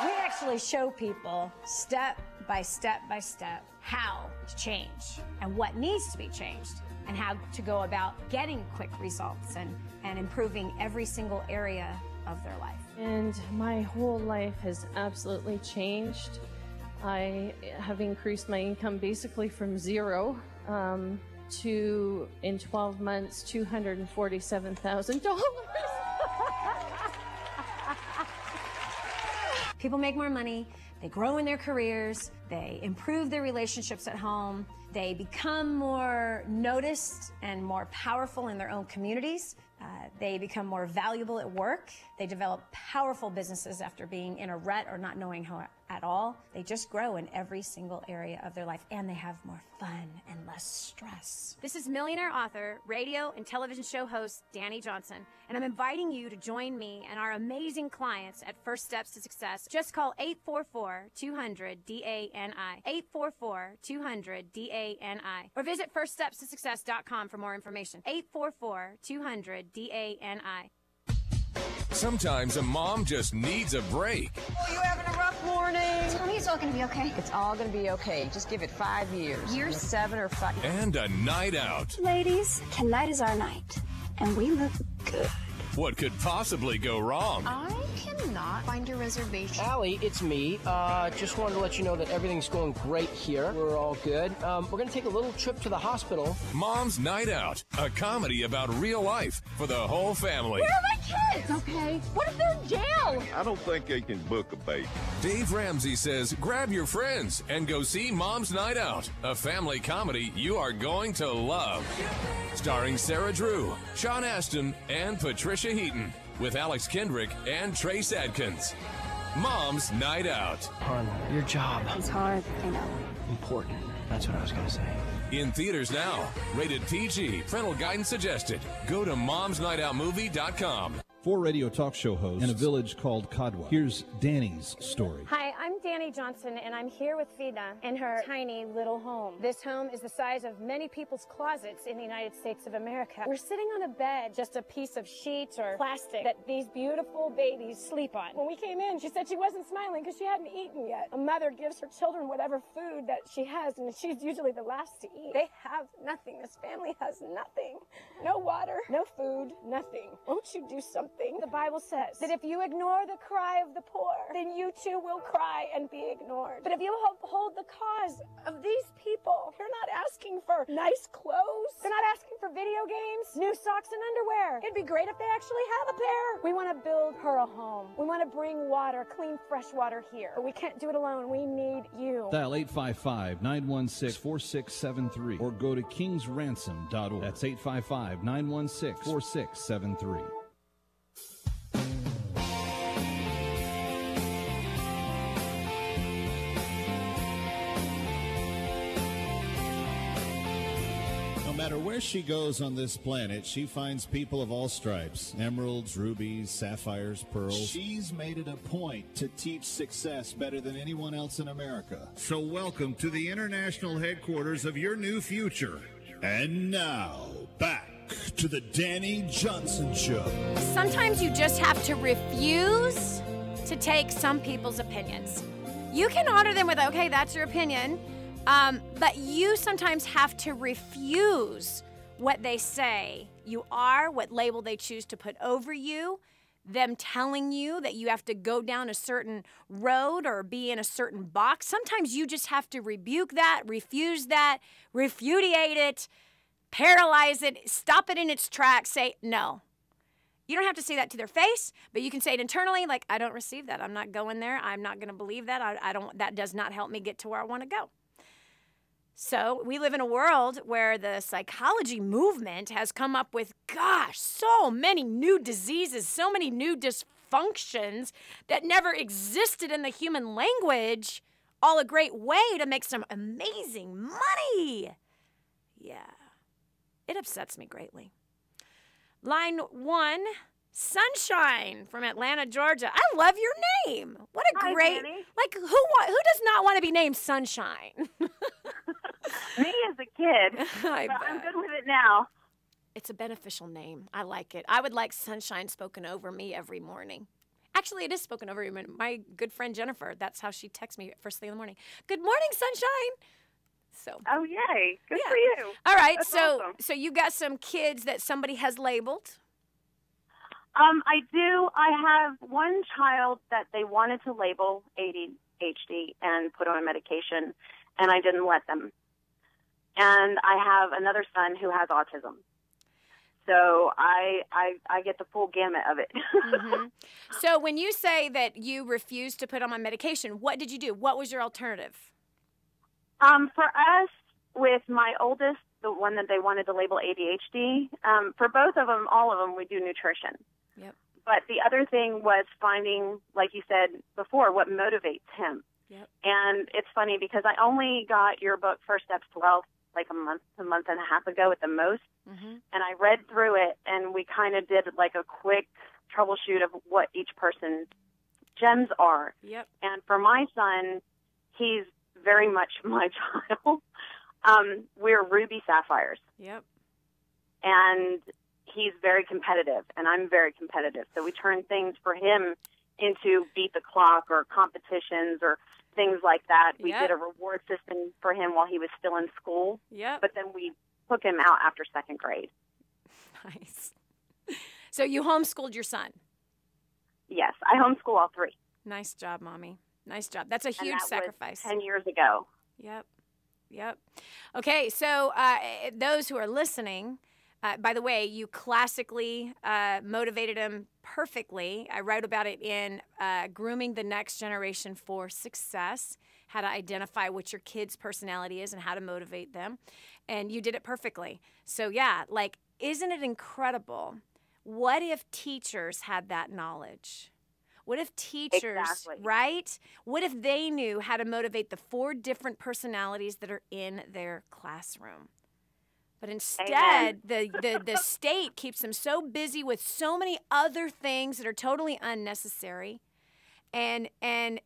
We actually show people step by step by step how to change and what needs to be changed and how to go about getting quick results and improving every single area of their life. And my whole life has absolutely changed. I have increased my income basically from 0 to, in 12 months, $247,000. People make more money, they grow in their careers, they improve their relationships at home, they become more noticed and more powerful in their own communities. They become more valuable at work. They develop powerful businesses after being in a rut or not knowing how at all. They just grow in every single area of their life, and they have more fun and less stress. This is millionaire author, radio and television show host Dani Johnson, and I'm inviting you to join me and our amazing clients at First Steps to Success. Just call 844-200-DANI, 844-200-DANI, or visit firststepstosuccess.com for more information. 844-200-DANI. Sometimes a mom just needs a break. Oh, you having a rough morning? Tell me it's all going to be okay. It's all going to be okay. Just give it 5 years. Years 7 or 5. And a night out. Ladies, tonight is our night, and we look good. What could possibly go wrong? I cannot find your reservation. Allie, it's me. Just wanted to let you know that everything's going great here. We're all good. We're going to take a little trip to the hospital. Mom's Night Out, a comedy about real life for the whole family. Where are my kids? Okay. What if they're in jail? I don't think they can book a baby. Dave Ramsey says grab your friends and go see Mom's Night Out, a family comedy you are going to love. Starring Sarah Drew, Sean Astin, and Patricia Heaton, with Alex Kendrick and Trace Adkins. Mom's Night Out. Hon, your job. It's hard, I know. Important. That's what I was going to say. In theaters now. Rated PG. Parental guidance suggested. Go to momsnightoutmovie.com. 4 radio talk show hosts in a village called Katwa. Here's Dani's story. Hi, I'm Dani Johnson, and I'm here with Vida in her tiny little home. This home is the size of many people's closets in the United States of America. We're sitting on a bed, just a piece of sheets or plastic that these beautiful babies sleep on. When we came in, she said she wasn't smiling because she hadn't eaten yet. A mother gives her children whatever food that she has, and she's usually the last to eat. They have nothing. This family has nothing. No water, no food, nothing. Won't you do something? The Bible says that if you ignore the cry of the poor, then you too will cry and be ignored. But if you uphold the cause of these people, you're not asking for nice clothes. They're not asking for video games, new socks and underwear. It'd be great if they actually have a pair. We want to build her a home. We want to bring water, clean, fresh water here. But we can't do it alone. We need you. Dial 855-916-4673 or go to kingsransom.org. That's 855-916-4673. No matter where she goes on this planet, she finds people of all stripes. Emeralds, rubies, sapphires, pearls. She's made it a point to teach success better than anyone else in America. So welcome to the international headquarters of your new future. And now, back to the Dani Johnson Show. Sometimes you just have to refuse to take some people's opinions. You can honor them with, okay, that's your opinion, but you sometimes have to refuse what they say you are, what label they choose to put over you, them telling you that you have to go down a certain road or be in a certain box. Sometimes you just have to rebuke that, refuse that, repudiate it, paralyze it, stop it in its tracks, say no. You don't have to say that to their face, but you can say it internally, like, I don't receive that. I'm not going there. I'm not going to believe that. I don't. That does not help me get to where I want to go. So we live in a world where the psychology movement has come up with, gosh, so many new diseases, so many new dysfunctions that never existed in the human language. All a great way to make some amazing money. Yeah, it upsets me greatly. Line 1, Sunshine from Atlanta, Georgia. I love your name. What a great, Dani. like, who does not want to be named Sunshine? Me as a kid, but I'm good with it now. It's a beneficial name. I like it. I would like Sunshine spoken over me every morning. Actually, it is spoken over me. My good friend Jennifer, that's how she texts me first thing in the morning. Good morning, Sunshine. So. Oh, yay. Good for you. All right. That's so awesome. So you got some kids that somebody has labeled. I do. I have one child that they wanted to label ADHD and put on a medication, and I didn't let them. And I have another son who has autism. So I get the full gamut of it. Mm-hmm. So when you say that you refused to put on my medication, what did you do? What was your alternative? For us, with my oldest, the one that they wanted to label ADHD, for both of them, all of them, we do nutrition. Yep. But the other thing was finding, like you said before, what motivates him. Yep. And it's funny because I only got your book, First Steps to Wealth, like a month and a half ago at the most. Mm-hmm. And I read through it, and we kind of did like a quick troubleshoot of what each person's gems are. Yep. And for my son, he's very much my child. We're ruby sapphires. Yep. And he's very competitive, and I'm very competitive. So we turn things for him into beat the clock or competitions or things like that. We did a reward system for him while he was still in school. Yep. But then we took him out after second grade. Nice. So you homeschooled your son? Yes, I homeschool all three. Nice job, Mommy. Nice job. That's a huge and that sacrifice. Was 10 years ago. Yep. Yep. Okay, so those who are listening, by the way, you classically motivated him perfectly. I wrote about it in Grooming the Next Generation for Success, how to identify what your kid's personality is and how to motivate them. And you did it perfectly. So, yeah, like, isn't it incredible? What if teachers had that knowledge? What if teachers, right? What if they knew how to motivate the 4 different personalities that are in their classroom? But instead, the state keeps them so busy with so many other things that are totally unnecessary. And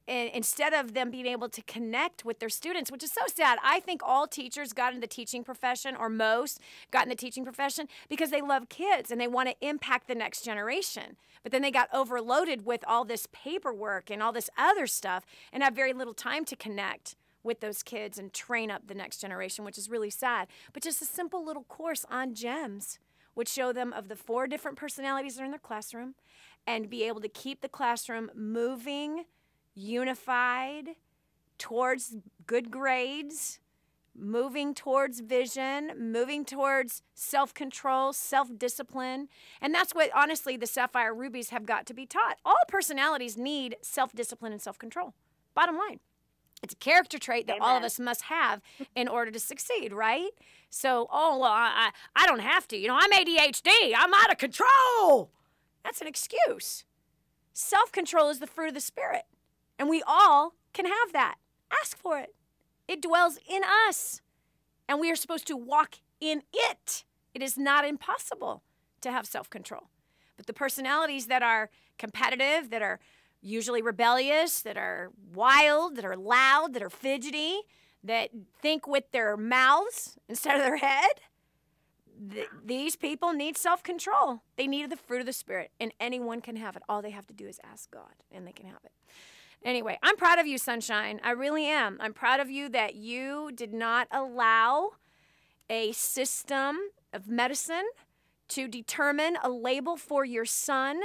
instead of them being able to connect with their students, which is so sad. I think all teachers got in the teaching profession, or most got in the teaching profession, because they love kids and they want to impact the next generation. But then they got overloaded with all this paperwork and all this other stuff and have very little time to connect with those kids and train up the next generation, which is really sad. But just a simple little course on gems would show them of the 4 different personalities that are in their classroom and be able to keep the classroom moving, unified, towards good grades, moving towards vision, moving towards self-control, self-discipline. And that's what, honestly, the Sapphire Rubies have got to be taught. All personalities need self-discipline and self-control. Bottom line. It's a character trait that all of us must have in order to succeed, right? So, I don't have to. You know, I'm ADHD. I'm out of control. That's an excuse. Self-control is the fruit of the Spirit, and we all can have that. Ask for it. It dwells in us, and we are supposed to walk in it. It is not impossible to have self-control. But the personalities that are competitive, that are usually rebellious, that are wild, that are loud, that are fidgety, that think with their mouths instead of their head, these people need self-control. They need the fruit of the Spirit, and anyone can have it. All they have to do is ask God, and they can have it. Anyway, I'm proud of you, Sunshine. I really am. I'm proud of you that you did not allow a system of medicine to determine a label for your son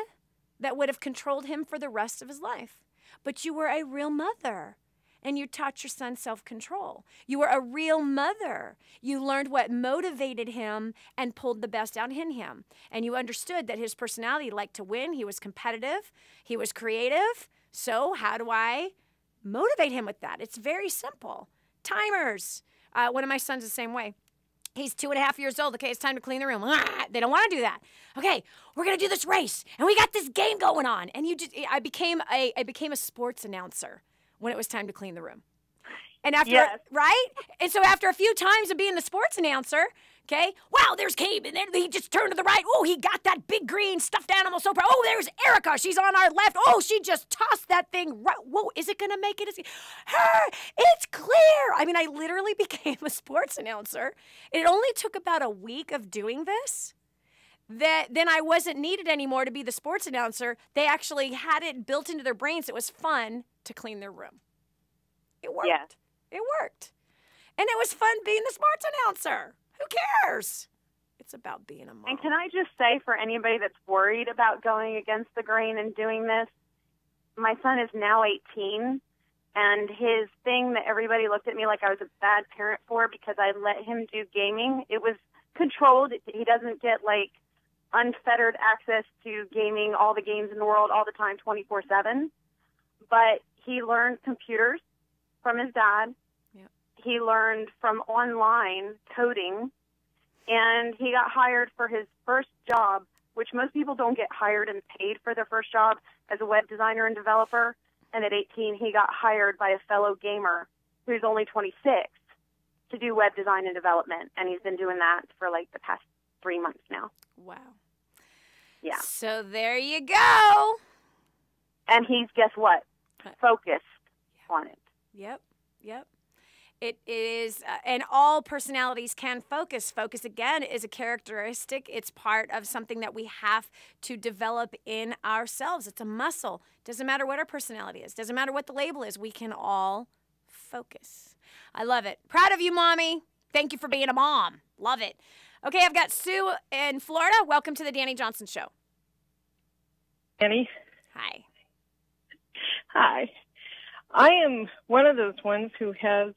that would have controlled him for the rest of his life. But you were a real mother, and you taught your son self-control. You were a real mother. You learned what motivated him and pulled the best out in him. And you understood that his personality liked to win. He was competitive. He was creative. So how do I motivate him with that? It's very simple. Timers. One of my sons is the same way. He's 2.5 years old. Okay, it's time to clean the room. They don't want to do that. Okay, we're gonna do this race, and we got this game going on. And I became a sports announcer when it was time to clean the room. And after right, and so after a few times of being the sports announcer, okay, wow, there's Cabe, and then he just turned to the right. Oh, he got that big green stuffed animal so proud. Oh, there's Erica. She's on our left. Oh, she just tossed that thing right. Whoa, is it gonna make it? It's clear. I mean, I literally became a sports announcer. It only took about a week of doing this. Then I wasn't needed anymore to be the sports announcer. They actually had it built into their brains. It was fun to clean their room. It worked. Yeah. It worked. And it was fun being the sports announcer. Who cares? It's about being a mom. And can I just say, for anybody that's worried about going against the grain and doing this, my son is now 18, and his thing that everybody looked at me like I was a bad parent for because I let him do gaming, it was controlled. He doesn't get, like, unfettered access to gaming, all the games in the world, all the time, 24/7. But he learned computers from his dad. Yep. He learned from online coding, and he got hired for his first job, which most people don't get hired and paid for their first job, as a web designer and developer. And at 18, he got hired by a fellow gamer who's only 26 to do web design and development. And he's been doing that for like the past 3 months now. Wow. Yeah. So there you go. And he's, guess what? Focused on it. Yep. It is, and all personalities can focus. Focus, again, is a characteristic. It's part of something that we have to develop in ourselves. It's a muscle. Doesn't matter what our personality is. Doesn't matter what the label is. We can all focus. I love it. Proud of you, Mommy. Thank you for being a mom. Love it. Okay, I've got Sue in Florida. Welcome to the Dani Johnson Show. Dani. Hi. Hi. I am one of those ones who has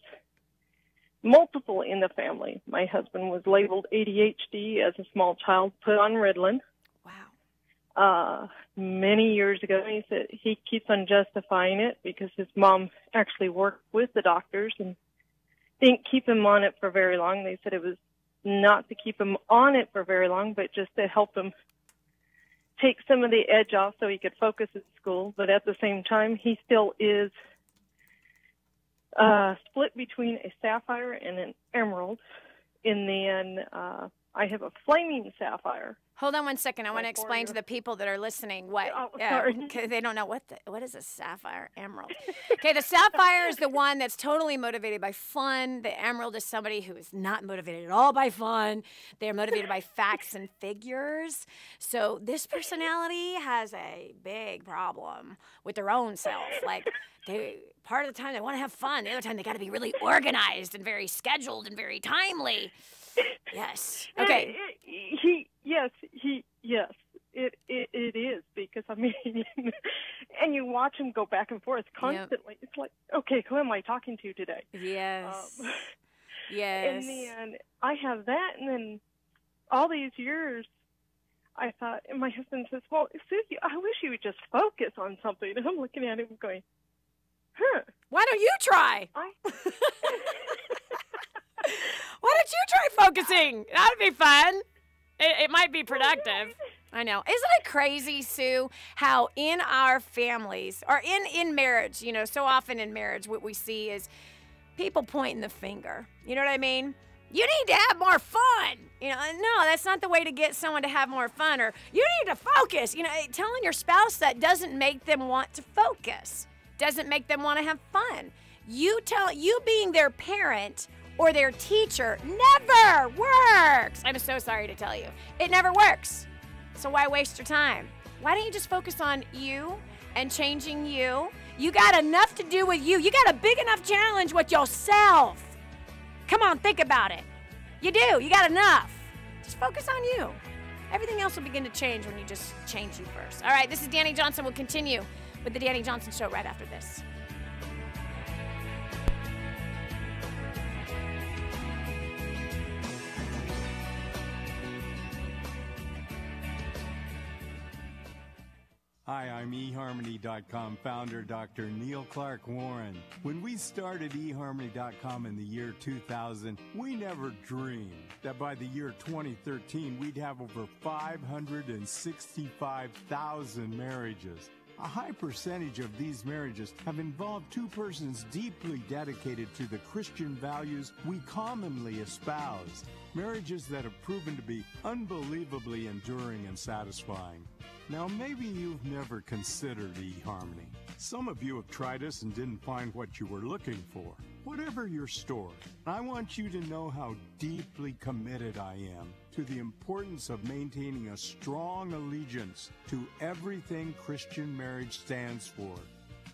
multiple in the family. My husband was labeled ADHD as a small child, put on Ritalin. Wow. Many years ago, he said he keeps on justifying it because his mom actually worked with the doctors and didn't keep him on it for very long. They said it was not to keep him on it for very long, but just to help him take some of the edge off so he could focus at school. But at the same time, he still is split between a sapphire and an emerald. And then I have a flaming sapphire. Hold on one second. I want to explain to the people that are listening what they don't know what is a sapphire emerald. Okay, the sapphire is the one that's totally motivated by fun. The emerald is somebody who is not motivated at all by fun. They're motivated by facts and figures. So this personality has a big problem with their own self. Like, part of the time they want to have fun. The other time they got to be really organized and very scheduled and very timely. Yes. Okay. Yes. It is, because I mean, and you watch him go back and forth constantly. Yep. It's like, okay, who am I talking to today? Yes. Yes. And then I have that, and then all these years, I thought, and my husband says, "Well, Susie, I wish you would just focus on something." And I'm looking at him going, "Huh? Why don't you try?" Why don't you try focusing? That would be fun. It might be productive. I know. Isn't it crazy, Sue, how in our families, or in marriage, so often in marriage what we see is people pointing the finger. You know what I mean? You need to have more fun. You know, no, that's not the way to get someone to have more fun. Or you need to focus. You know, telling your spouse that doesn't make them want to focus, doesn't make them want to have fun. You being their parent or their teacher never works. I'm so sorry to tell you. It never works. So why waste your time? Why don't you just focus on you and changing you? You got enough to do with you. You got a big enough challenge with yourself. Come on, think about it. You do. You got enough. Just focus on you. Everything else will begin to change when you just change you first. All right, this is Dani Johnson. We'll continue with the Dani Johnson Show right after this. Hi, I'm eHarmony.com founder Dr. Neil Clark Warren. When we started eHarmony.com in the year 2000, we never dreamed that by the year 2013, we'd have over 565,000 marriages. A high percentage of these marriages have involved two persons deeply dedicated to the Christian values we commonly espouse. Marriages that have proven to be unbelievably enduring and satisfying. Now, maybe you've never considered eHarmony. Some of you have tried us and didn't find what you were looking for. Whatever your story, I want you to know how deeply committed I am to the importance of maintaining a strong allegiance to everything Christian marriage stands for.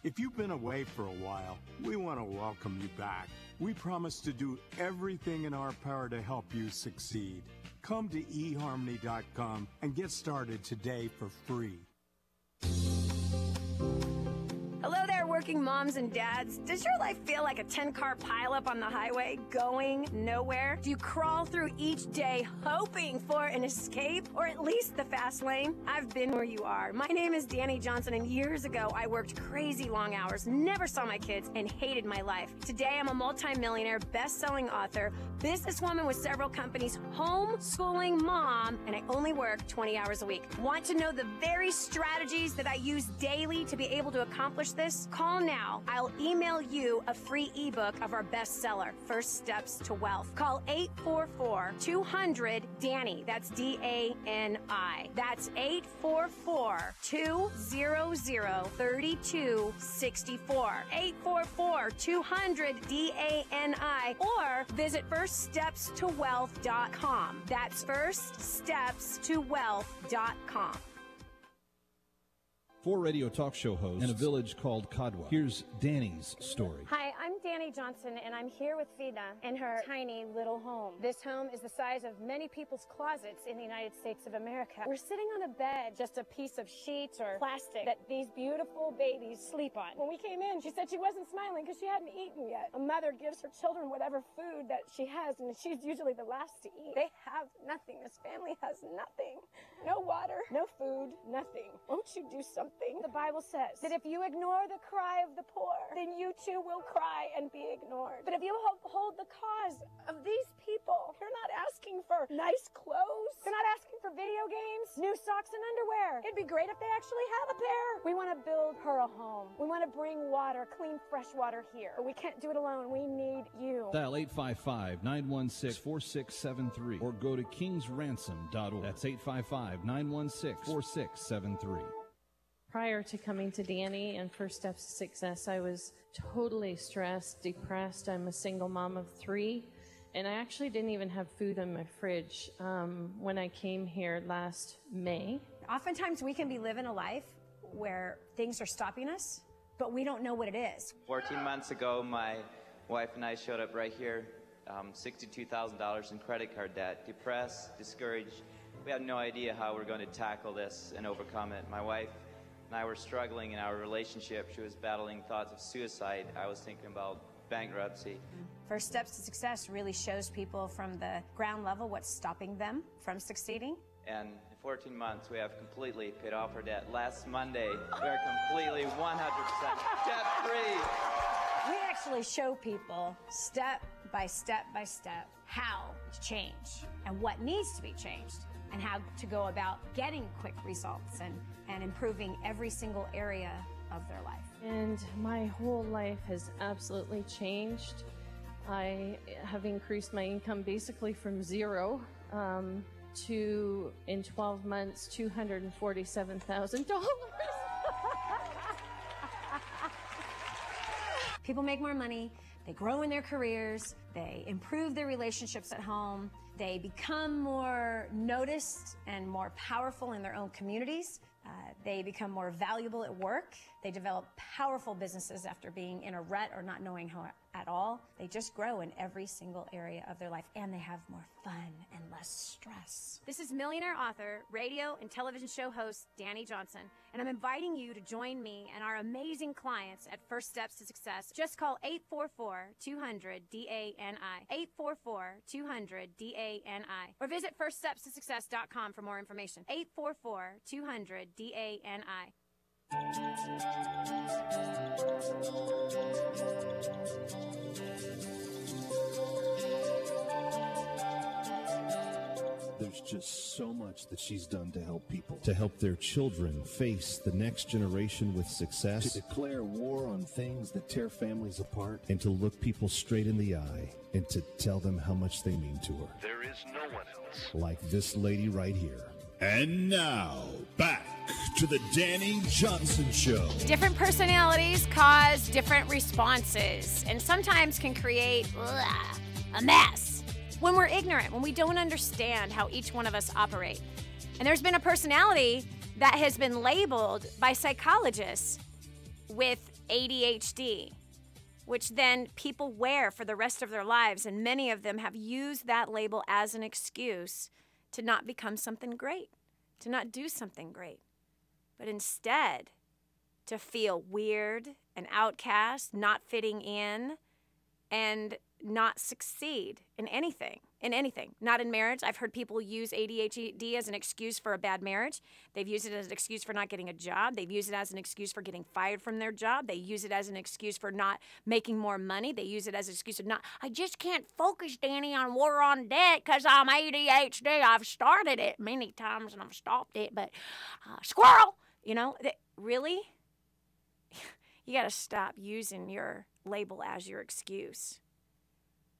If you've been away for a while, we want to welcome you back. We promise to do everything in our power to help you succeed. Come to eHarmony.com and get started today for free. Hello there, working moms and dads. Does your life feel like a 10-car pileup on the highway going nowhere? Do you crawl through each day hoping for an escape or at least the fast lane? I've been where you are. My name is Dani Johnson, and years ago I worked crazy long hours, never saw my kids, and hated my life. Today I'm a multi-millionaire, best-selling author, businesswoman with several companies, homeschooling mom, and I only work 20 hours a week. Want to know the very strategies that I use daily to be able to accomplish this? Call now. I'll email you a free ebook of our bestseller, First Steps to Wealth. Call 844-200-DANI. That's D-A-N-I. That's 844-200-3264. 844-200-DANI. Or visit firststepstowealth.com. That's firststepstowealth.com. 4 radio talk show hosts in a village called Kadwa. Here's Dani's story. Hi, I'm Dani Johnson, and I'm here with Vida in her tiny little home. This home is the size of many people's closets in the United States of America. We're sitting on a bed, just a piece of sheets or plastic that these beautiful babies sleep on. When we came in, she said she wasn't smiling because she hadn't eaten yet. A mother gives her children whatever food that she has, and she's usually the last to eat. They have nothing. This family has nothing. No water, no food, nothing. Won't you do something? The Bible says that if you ignore the cry of the poor, then you too will cry and be ignored. But if you uphold the cause of these people, you're not asking for nice clothes. You're not asking for video games, new socks and underwear. It'd be great if they actually have a pair. We want to build her a home. We want to bring water, clean, fresh water here. But we can't do it alone. We need you. Dial 855-916-4673 or go to kingsransom.org. That's 855-916-4673. Prior to coming to Dani and First Steps to Success, I was totally stressed, depressed. I'm a single mom of 3, and I actually didn't even have food in my fridge when I came here last May. Oftentimes we can be living a life where things are stopping us, but we don't know what it is. 14 months ago, my wife and I showed up right here, $62,000 in credit card debt, depressed, discouraged. We had no idea how we're going to tackle this and overcome it. My wife and I were struggling in our relationship. She was battling thoughts of suicide. I was thinking about bankruptcy. First Steps to Success really shows people from the ground level what's stopping them from succeeding. And in 14 months, we have completely paid off our debt. Last Monday, we are completely 100% debt-free. We actually show people step by step by step how to change and what needs to be changed and how to go about getting quick results and improving every single area of their life. And my whole life has absolutely changed. I have increased my income basically from zero to, in 12 months, $247,000. People make more money, they grow in their careers, they improve their relationships at home, they become more noticed and more powerful in their own communities. They become more valuable at work. They develop powerful businesses after being in a rut or not knowing how at all. They just grow in every single area of their life, and they have more fun and less stress. This is millionaire author, radio and television show host Dani Johnson, and I'm inviting you to join me and our amazing clients at First Steps to Success. Just call 844-200-DANI, 844-200-DANI, or visit firststepstosuccess.com for more information. 844-200-DANI. There's just so much that she's done to help people, to help their children face the next generation with success, to declare war on things that tear families apart, and to look people straight in the eye and to tell them how much they mean to her. There is no one else like this lady right here. And now, back to the Dani Johnson Show. Different personalities cause different responses and sometimes can create a mess when we're ignorant, when we don't understand how each one of us operate. And there's been a personality that has been labeled by psychologists with ADHD, which then people wear for the rest of their lives, and many of them have used that label as an excuse to not become something great, to not do something great, but instead to feel weird and outcast, not fitting in, and not succeed in anything, not in marriage. I've heard people use ADHD as an excuse for a bad marriage. They've used it as an excuse for not getting a job. They've used it as an excuse for getting fired from their job. They use it as an excuse for not making more money. They use it as an excuse of I just can't focus, Dani, on war on debt because I'm ADHD. I've started it many times and I've stopped it, but squirrel, really? You got to stop using your label as your excuse.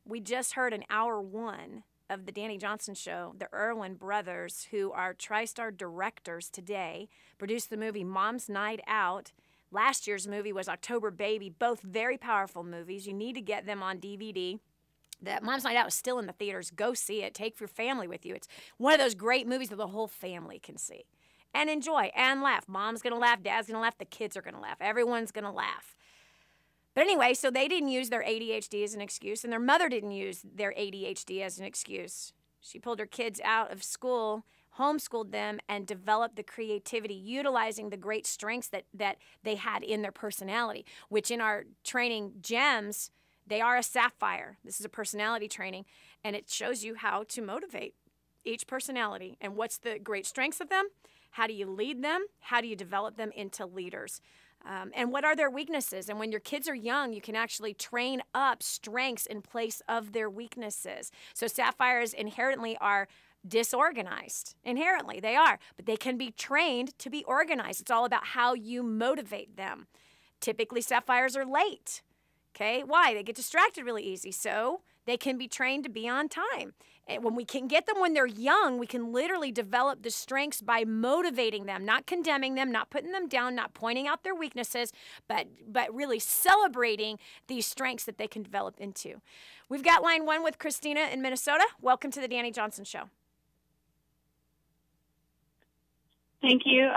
We just heard in hour one of the Dani Johnson Show, the Erwin brothers, who are TriStar directors today, produced the movie Mom's Night Out. Last year's movie was October Baby, both very powerful movies. You need to get them on DVD. That Mom's Night Out is still in the theaters. Go see it. Take your family with you. It's one of those great movies that the whole family can see and enjoy and laugh. Mom's going to laugh. Dad's going to laugh. The kids are going to laugh. Everyone's going to laugh. But anyway, so they didn't use their ADHD as an excuse, and their mother didn't use their ADHD as an excuse. She pulled her kids out of school, homeschooled them, and developed the creativity, utilizing the great strengths that they had in their personality, which in our training GEMS, they are a sapphire. This is a personality training, and it shows you how to motivate each personality and what's the great strengths of them, how do you lead them, how do you develop them into leaders. And what are their weaknesses? And when your kids are young, you can actually train up strengths in place of their weaknesses. So sapphires inherently are disorganized. Inherently, they are. But they can be trained to be organized. It's all about how you motivate them. Typically, sapphires are late. Okay? Why? They get distracted really easy. So they can be trained to be on time. And when we can get them when they're young, we can literally develop the strengths by motivating them, not condemning them, not putting them down, not pointing out their weaknesses, but really celebrating these strengths that they can develop into. We've got line one with Christina in Minnesota. Welcome to the Dani Johnson Show. Thank you.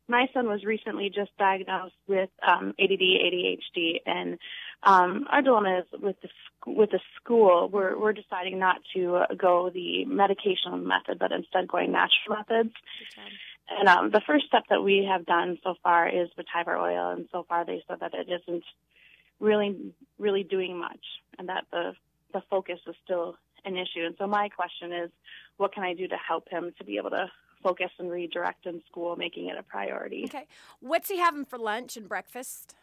My son was recently just diagnosed with ADD, ADHD, and our dilemma is with the school. We're deciding not to go the medication method, but instead going natural methods. And the first step that we have done so far is vetiver oil, and so far they said that it isn't really doing much, and that the focus is still an issue. And so my question is, what can I do to help him to be able to focus and redirect in school, making it a priority? Okay. What's he having for lunch and breakfast?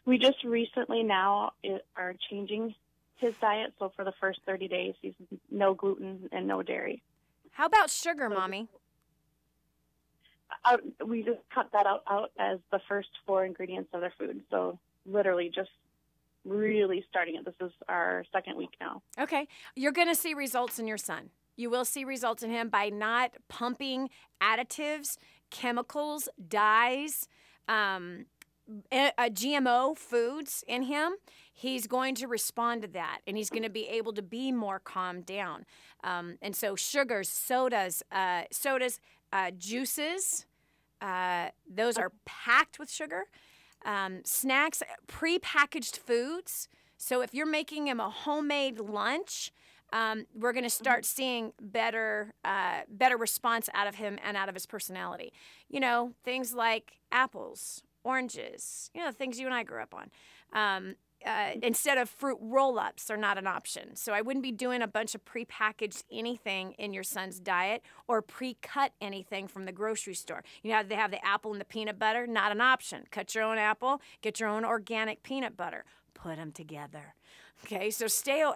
We just recently now are changing his diet. So for the first 30 days, he's no gluten and no dairy. How about sugar, Mommy? We just cut that out as the first 4 ingredients of their food. So literally just really starting it. This is our second week now. Okay. You're going to see results in your son. You will see results in him by not pumping additives, chemicals, dyes, GMO foods in him. He's going to respond to that, and he's going to be able to be more calmed down. And so sugars, sodas, juices, those are packed with sugar. Snacks, prepackaged foods. So if you're making him a homemade lunch, we're going to start seeing better response out of him and out of his personality. You know, things like apples, oranges, you know, things you and I grew up on. Instead of fruit roll-ups are not an option. So I wouldn't be doing a bunch of prepackaged anything in your son's diet or pre-cut anything from the grocery store. You know, they have the apple and the peanut butter, not an option. Cut your own apple, get your own organic peanut butter, put them together. Okay, so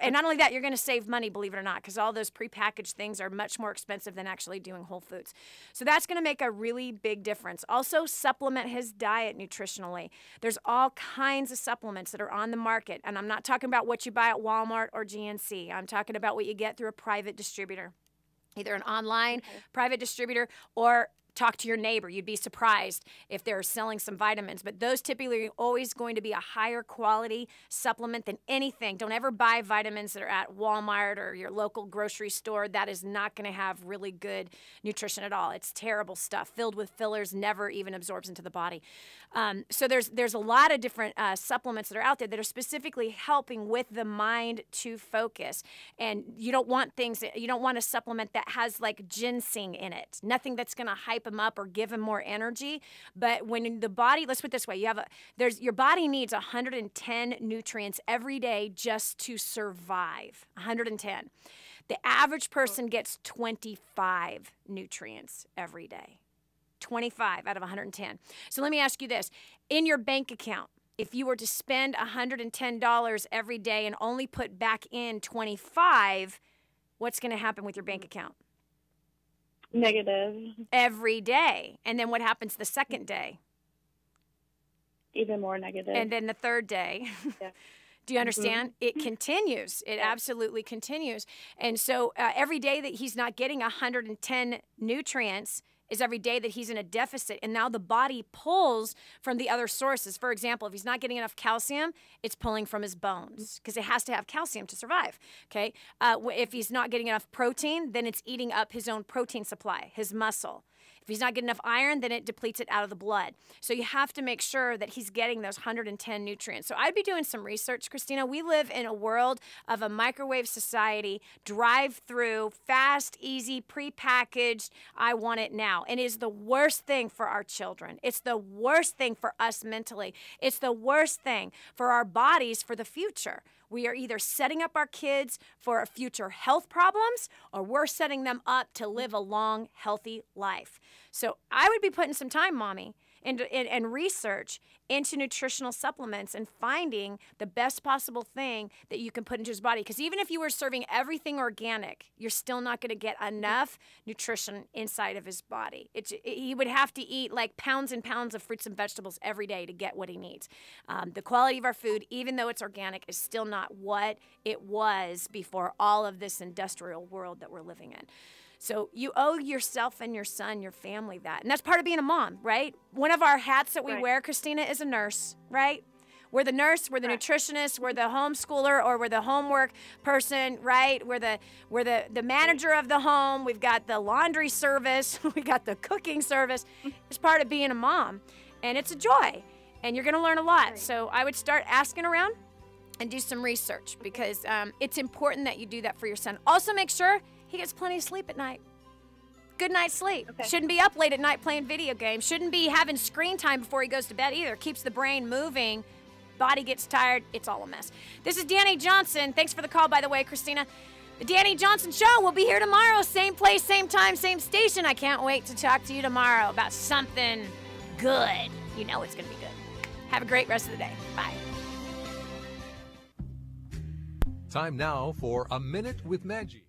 and not only that, you're going to save money, believe it or not, because all those prepackaged things are much more expensive than actually doing whole foods. So that's going to make a really big difference. Also, supplement his diet nutritionally. There's all kinds of supplements that are on the market, and I'm not talking about what you buy at Walmart or GNC. I'm talking about what you get through a private distributor, either an online private distributor or talk to your neighbor. You'd be surprised if they're selling some vitamins, but those typically are always going to be a higher quality supplement than anything. Don't ever buy vitamins that are at Walmart or your local grocery store. That is not going to have really good nutrition at all. It's terrible stuff filled with fillers, never even absorbs into the body. So there's a lot of different supplements that are out there that are specifically helping with the mind to focus. And you don't want a supplement that has like ginseng in it. Nothing that's going to hype him up or give him more energy. But when the body, let's put it this way, your body needs 110 nutrients every day just to survive. 110. The average person gets 25 nutrients every day. 25 out of 110. So let me ask you this. In your bank account, if you were to spend $110 every day and only put back in 25, what's going to happen with your bank account? Negative. Every day. And then what happens the second day? Even more negative. And then the third day. Yeah. Do you understand? It continues. It absolutely continues. And so every day that he's not getting 110 nutrients is every day that he's in a deficit. And now the body pulls from the other sources. For example, if he's not getting enough calcium, it's pulling from his bones because it has to have calcium to survive. Okay. If he's not getting enough protein, then it's eating up his own protein supply, his muscle. If he's not getting enough iron, then it depletes it out of the blood. So you have to make sure that he's getting those 110 nutrients. So I'd be doing some research, Christina. We live in a world of a microwave society, drive-through, fast, easy, prepackaged, I want it now. And it is the worst thing for our children. It's the worst thing for us mentally. It's the worst thing for our bodies for the future. We are either setting up our kids for future health problems or we're setting them up to live a long, healthy life. So I would be putting some time, Mommy, and research into nutritional supplements and finding the best possible thing that you can put into his body. Because even if you were serving everything organic, you're still not going to get enough nutrition inside of his body. He would have to eat like pounds and pounds of fruits and vegetables every day to get what he needs. The quality of our food, even though it's organic, is still not what it was before all of this industrial world that we're living in. So you owe yourself and your son, your family that. And that's part of being a mom, right? One of our hats that we wear, Christina, is a nurse, right? We're the nurse, we're the nutritionist, we're the homeschooler, or we're the homework person, right? We're the manager of the home. We've got the laundry service. We got the cooking service. It's part of being a mom. And it's a joy. And you're going to learn a lot. So I would start asking around and do some research because it's important that you do that for your son. Also make sure he gets plenty of sleep at night. Good night's sleep. Okay. Shouldn't be up late at night playing video games. Shouldn't be having screen time before he goes to bed either. Keeps the brain moving. Body gets tired. It's all a mess. This is Dani Johnson. Thanks for the call, by the way, Christina. The Dani Johnson Show will be here tomorrow. Same place, same time, same station. I can't wait to talk to you tomorrow about something good. You know it's going to be good. Have a great rest of the day. Bye. Time now for A Minute with Maggie.